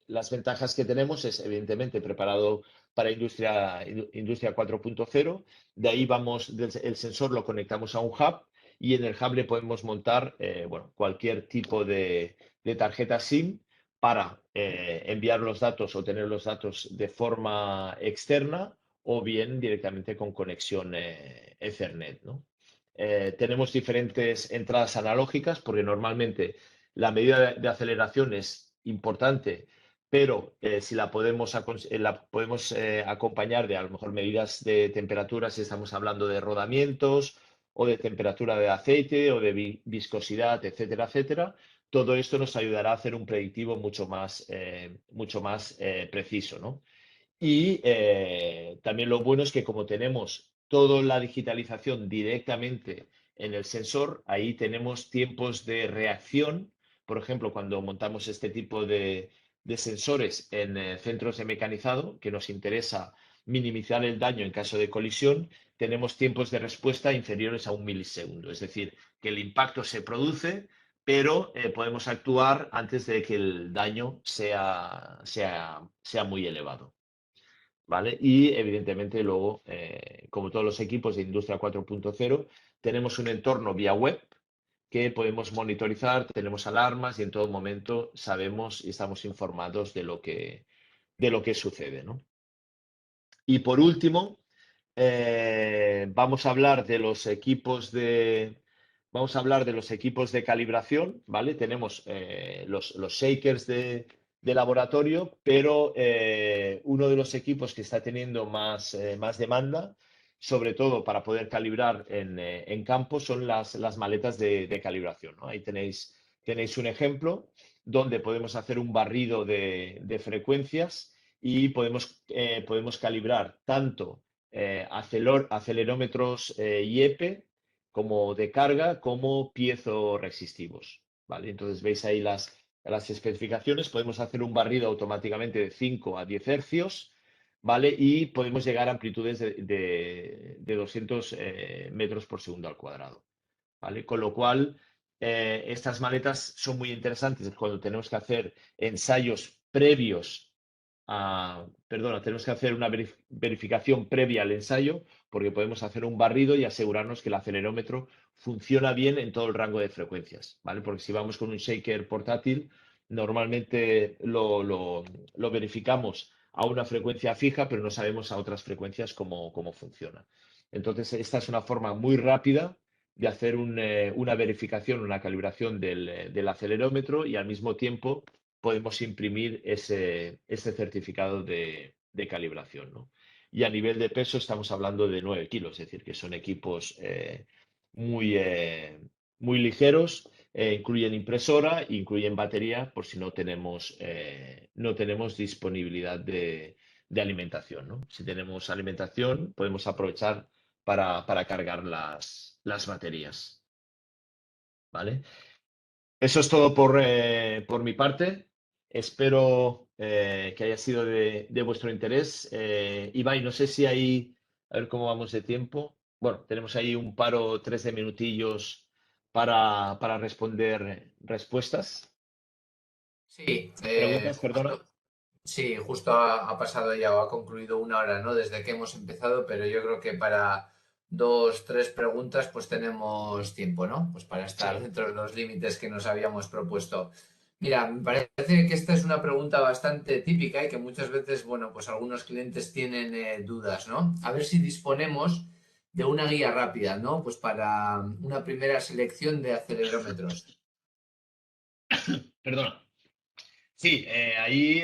las ventajas que tenemos es, evidentemente, preparado para industria 4.0. De ahí el sensor lo conectamos a un hub y en el hub le podemos montar bueno, cualquier tipo de tarjeta SIM para enviar los datos o tener los datos de forma externa o bien directamente con conexión Ethernet, ¿no? Tenemos diferentes entradas analógicas porque normalmente la medida de aceleración es importante, pero si la podemos acompañar de a lo mejor medidas de temperatura, si estamos hablando de rodamientos o de temperatura de aceite o de viscosidad, etcétera, etcétera. Todo esto nos ayudará a hacer un predictivo mucho más preciso, ¿no? Y también lo bueno es que como tenemos toda la digitalización directamente en el sensor, ahí tenemos tiempos de reacción. Por ejemplo, cuando montamos este tipo de sensores en centros de mecanizado, que nos interesa minimizar el daño en caso de colisión, tenemos tiempos de respuesta inferiores a 1 milisegundo. Es decir, que el impacto se produce, pero podemos actuar antes de que el daño sea muy elevado. ¿Vale? Y evidentemente luego, como todos los equipos de Industria 4.0, tenemos un entorno vía web que podemos monitorizar, tenemos alarmas y en todo momento sabemos y estamos informados de lo que sucede, ¿no? Y por último, vamos a hablar de los equipos de calibración, ¿vale? Tenemos los shakers de laboratorio, pero uno de los equipos que está teniendo más demanda, sobre todo para poder calibrar en campo, son las maletas de calibración, ¿no? Ahí tenéis un ejemplo donde podemos hacer un barrido de frecuencias y podemos calibrar tanto acelerómetros IEPE como de carga como piezoresistivos, ¿vale? Entonces veis ahí las especificaciones. Podemos hacer un barrido automáticamente de 5 a 10 hercios, ¿vale? Y podemos llegar a amplitudes de 200 metros por segundo al cuadrado, ¿vale? Con lo cual, estas maletas son muy interesantes cuando tenemos que hacer ensayos previos tenemos que hacer una verificación previa al ensayo porque podemos hacer un barrido y asegurarnos que el acelerómetro funciona bien en todo el rango de frecuencias, ¿vale? Porque si vamos con un shaker portátil, normalmente lo verificamos a una frecuencia fija, pero no sabemos a otras frecuencias cómo funciona. Entonces, esta es una forma muy rápida de hacer una verificación, una calibración del acelerómetro y al mismo tiempo podemos imprimir ese certificado de calibración, ¿no? Y a nivel de peso estamos hablando de 9 kilos, es decir, que son equipos muy ligeros, incluyen impresora, incluyen batería, por si no tenemos disponibilidad de alimentación, ¿no? Si tenemos alimentación, podemos aprovechar para cargar las baterías, ¿vale? Eso es todo por mi parte. Espero que haya sido de vuestro interés. Ibai, no sé si hay, a ver cómo vamos de tiempo. Bueno, tenemos ahí un paro, 13 minutillos para responder respuestas. Sí, Preguntas, perdona. sí, justo ha pasado ya o ha concluido 1 hora, ¿no? Desde que hemos empezado, pero yo creo que para 2, 3 preguntas pues tenemos tiempo, ¿no? Pues para estar Sí. dentro de los límites que nos habíamos propuesto. Mira, me parece que esta es una pregunta bastante típica y que muchas veces, bueno, pues algunos clientes tienen dudas, ¿no? A ver si disponemos de una guía rápida, ¿no? Pues para una primera selección de acelerómetros. Perdona. Sí, ahí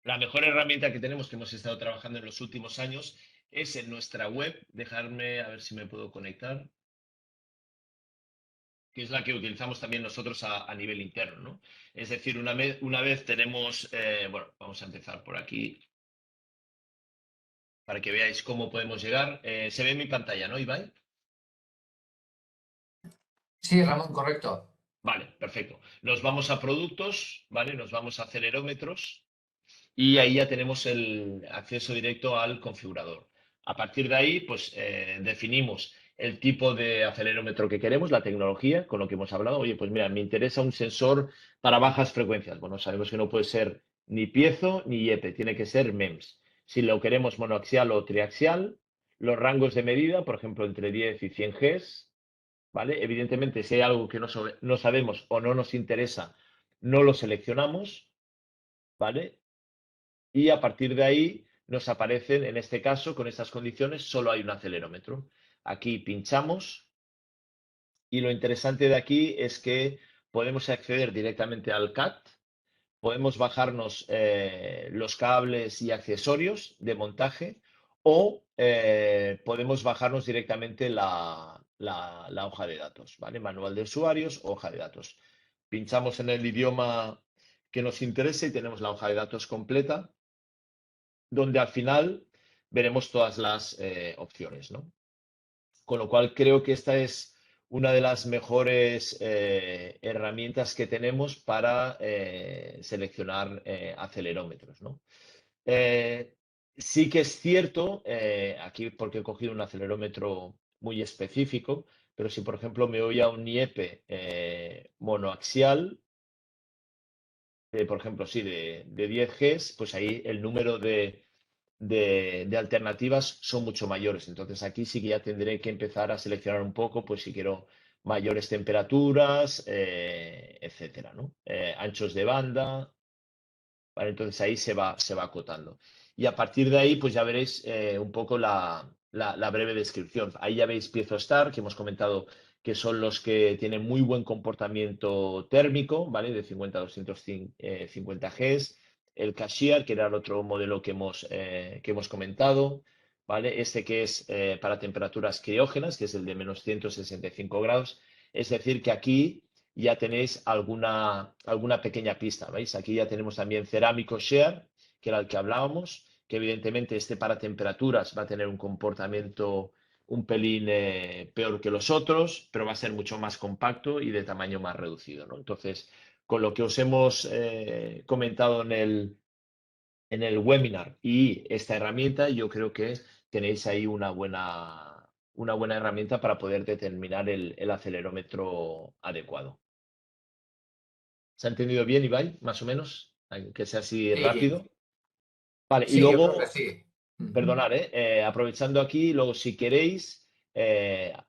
la mejor herramienta que tenemos, que hemos estado trabajando en los últimos años, es en nuestra web. Dejarme a ver si me puedo conectar, que es la que utilizamos también nosotros a nivel interno, ¿no? Es decir, una vez tenemos, bueno, vamos a empezar por aquí para que veáis cómo podemos llegar. Se ve en mi pantalla, ¿no, Ibai? Sí, Ramón, correcto. Vale, perfecto. Nos vamos a productos, ¿vale? Nos vamos a acelerómetros y ahí ya tenemos el acceso directo al configurador. A partir de ahí, pues definimos el tipo de acelerómetro que queremos, la tecnología, con lo que hemos hablado. Oye, pues mira, me interesa un sensor para bajas frecuencias. Bueno, sabemos que no puede ser ni piezo ni IEPE, tiene que ser MEMS. si lo queremos monoaxial o triaxial, los rangos de medida, por ejemplo, entre 10 y 100 Gs, ¿vale? Evidentemente, si hay algo que no sabemos o no nos interesa, no lo seleccionamos, ¿vale? Y a partir de ahí nos aparecen, en este caso, con estas condiciones, solo hay un acelerómetro. Aquí pinchamos y lo interesante de aquí es que podemos acceder directamente al CAT, podemos bajarnos los cables y accesorios de montaje o podemos bajarnos directamente la hoja de datos, ¿vale? Manual de usuarios, hoja de datos. Pinchamos en el idioma que nos interese y tenemos la hoja de datos completa, donde al final veremos todas las opciones, ¿no? Con lo cual creo que esta es una de las mejores herramientas que tenemos para seleccionar acelerómetros, ¿no? Sí que es cierto, aquí porque he cogido un acelerómetro muy específico, pero si por ejemplo me voy a un IEPE monoaxial, por ejemplo, sí, de 10 Gs, pues ahí el número de alternativas son mucho mayores. Entonces aquí sí que ya tendré que empezar a seleccionar un poco, pues si quiero mayores temperaturas, etcétera, ¿no? Anchos de banda, ¿vale? Entonces ahí se va acotando. Y a partir de ahí, pues ya veréis un poco la breve descripción. Ahí ya veis PiezoStar, que hemos comentado que son los que tienen muy buen comportamiento térmico, ¿vale? De 50 a 250 Gs. El Cashier, que era el otro modelo que hemos comentado, ¿vale? Este que es para temperaturas criógenas, que es el de menos 165 grados. Es decir, que aquí ya tenéis alguna pequeña pista, ¿veis? Aquí ya tenemos también cerámico share, que era el que hablábamos, que evidentemente este para temperaturas va a tener un comportamiento un pelín peor que los otros, pero va a ser mucho más compacto y de tamaño más reducido, ¿no? Entonces, con lo que os hemos comentado en el webinar y esta herramienta, yo creo que tenéis ahí una buena herramienta para poder determinar el acelerómetro adecuado. ¿Se ha entendido bien, Ibai? Más o menos, que sea así Sí, rápido. Vale, y sí, yo creo que luego, sí. Ujú. perdonad, aprovechando aquí, luego si queréis,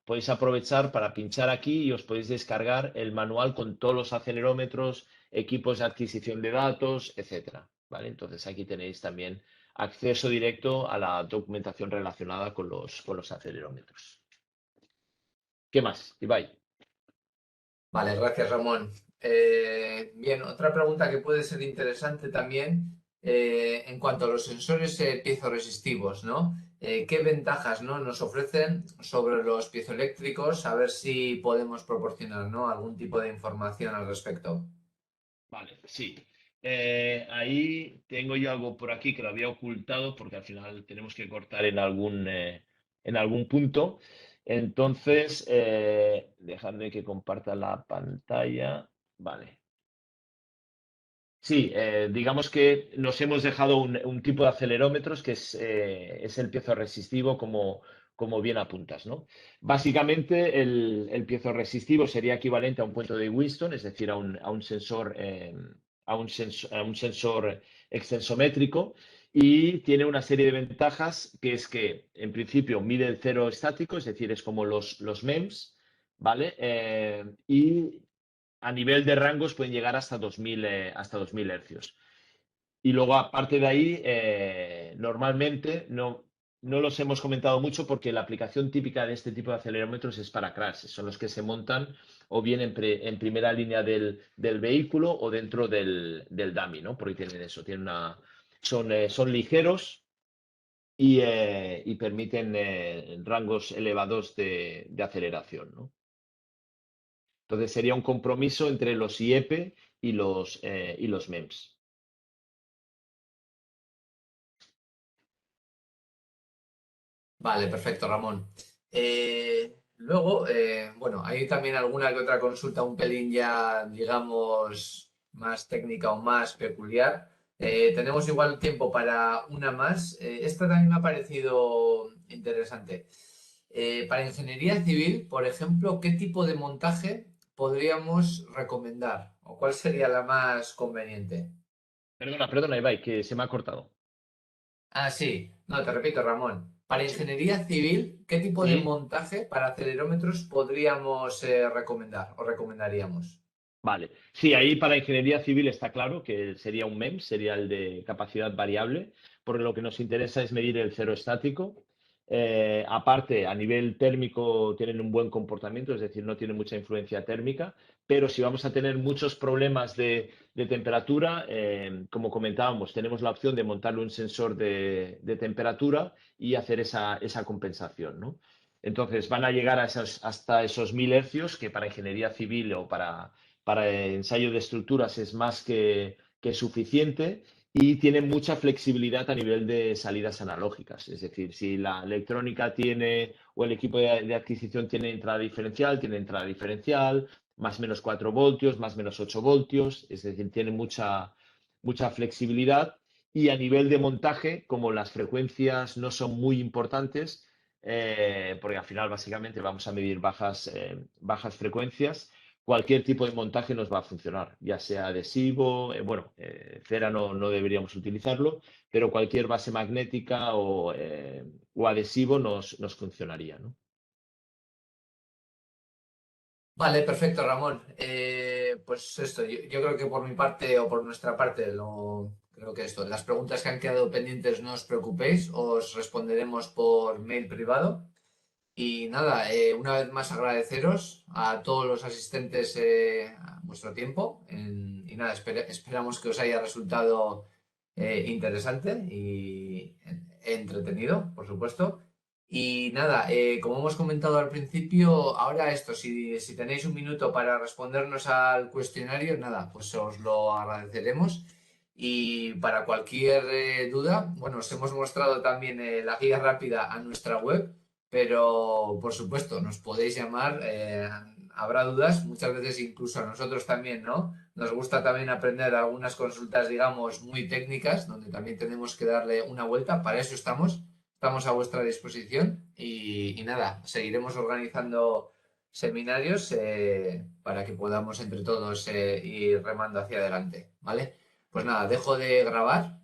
podéis aprovechar para pinchar aquí y os podéis descargar el manual con todos los acelerómetros, equipos de adquisición de datos, etcétera. ¿Vale? Entonces aquí tenéis también acceso directo a la documentación relacionada con los acelerómetros. ¿Qué más, Ibai? Vale, gracias, Ramón. Bien, otra pregunta que puede ser interesante también en cuanto a los sensores piezoresistivos, ¿no? ¿Qué ventajas, ¿no? nos ofrecen sobre los piezoeléctricos? A ver si podemos proporcionar, ¿no? algún tipo de información al respecto. Vale, sí. Ahí tengo yo algo por aquí que lo había ocultado porque al final tenemos que cortar en algún punto. Entonces, dejadme que comparta la pantalla. Vale. Sí, digamos que nos hemos dejado un tipo de acelerómetros que es el piezo como bien apuntas, ¿no? Básicamente, el piezo resistivo sería equivalente a un puente de Winston, es decir, a un sensor, a un sensor extensométrico, y tiene una serie de ventajas, que es que, en principio, mide el cero estático, es decir, es como los MEMS, ¿vale? Y a nivel de rangos pueden llegar hasta 2000 hercios. Y luego, aparte de ahí, normalmente no los hemos comentado mucho porque la aplicación típica de este tipo de acelerómetros es para crash. Son los que se montan o bien en primera línea del vehículo o dentro del dummy, ¿no? Porque tienen eso, son ligeros y permiten rangos elevados de aceleración, ¿no? Entonces sería un compromiso entre los IEPE y los MEMS. Vale, perfecto, Ramón. Luego, bueno, hay también alguna que otra consulta un pelín ya, digamos, más técnica o más peculiar. Tenemos igual tiempo para una más. Esta también me ha parecido interesante. Para ingeniería civil, por ejemplo, ¿qué tipo de montaje podríamos recomendar? ¿O cuál sería la más conveniente? Perdona, Ibai, que se me ha cortado. Sí, no, te repito, Ramón. Para ingeniería civil, ¿qué tipo de Sí. montaje para acelerómetros podríamos recomendar o recomendaríamos? Vale. Sí, ahí para ingeniería civil está claro que sería un MEMS, sería el de capacidad variable, porque lo que nos interesa es medir el cero estático. Aparte, a nivel térmico tienen un buen comportamiento, es decir, no tienen mucha influencia térmica, pero si vamos a tener muchos problemas de temperatura, como comentábamos, tenemos la opción de montarle un sensor de temperatura y hacer esa compensación, ¿no? Entonces, van a llegar hasta esos 1000 hercios, que para ingeniería civil o para ensayo de estructuras es más que suficiente y tiene mucha flexibilidad a nivel de salidas analógicas. Es decir, si la electrónica tiene o el equipo de adquisición tiene entrada diferencial, más o menos 4 voltios, más o menos 8 voltios, es decir, tiene mucha flexibilidad. Y a nivel de montaje, como las frecuencias no son muy importantes, porque al final básicamente vamos a medir bajas frecuencias, cualquier tipo de montaje nos va a funcionar, ya sea adhesivo, cera no deberíamos utilizarlo, pero cualquier base magnética o adhesivo nos funcionaría, ¿no? Vale, perfecto, Ramón. Pues esto, yo creo que por mi parte o por nuestra parte, creo que esto, las preguntas que han quedado pendientes no os preocupéis, os responderemos por mail privado. Y nada, una vez más agradeceros a todos los asistentes a vuestro tiempo y nada, esperamos que os haya resultado interesante y entretenido, por supuesto. Y nada, como hemos comentado al principio, ahora esto, si tenéis un minuto para respondernos al cuestionario, nada, pues os lo agradeceremos. Y para cualquier duda, bueno, os hemos mostrado también la guía rápida a nuestra web, pero por supuesto, nos podéis llamar, habrá dudas, muchas veces incluso a nosotros también, ¿no? Nos gusta también aprender algunas consultas, digamos, muy técnicas, donde también tenemos que darle una vuelta, para eso estamos a vuestra disposición y nada, seguiremos organizando seminarios para que podamos entre todos ir remando hacia adelante, ¿vale? Pues nada, dejo de grabar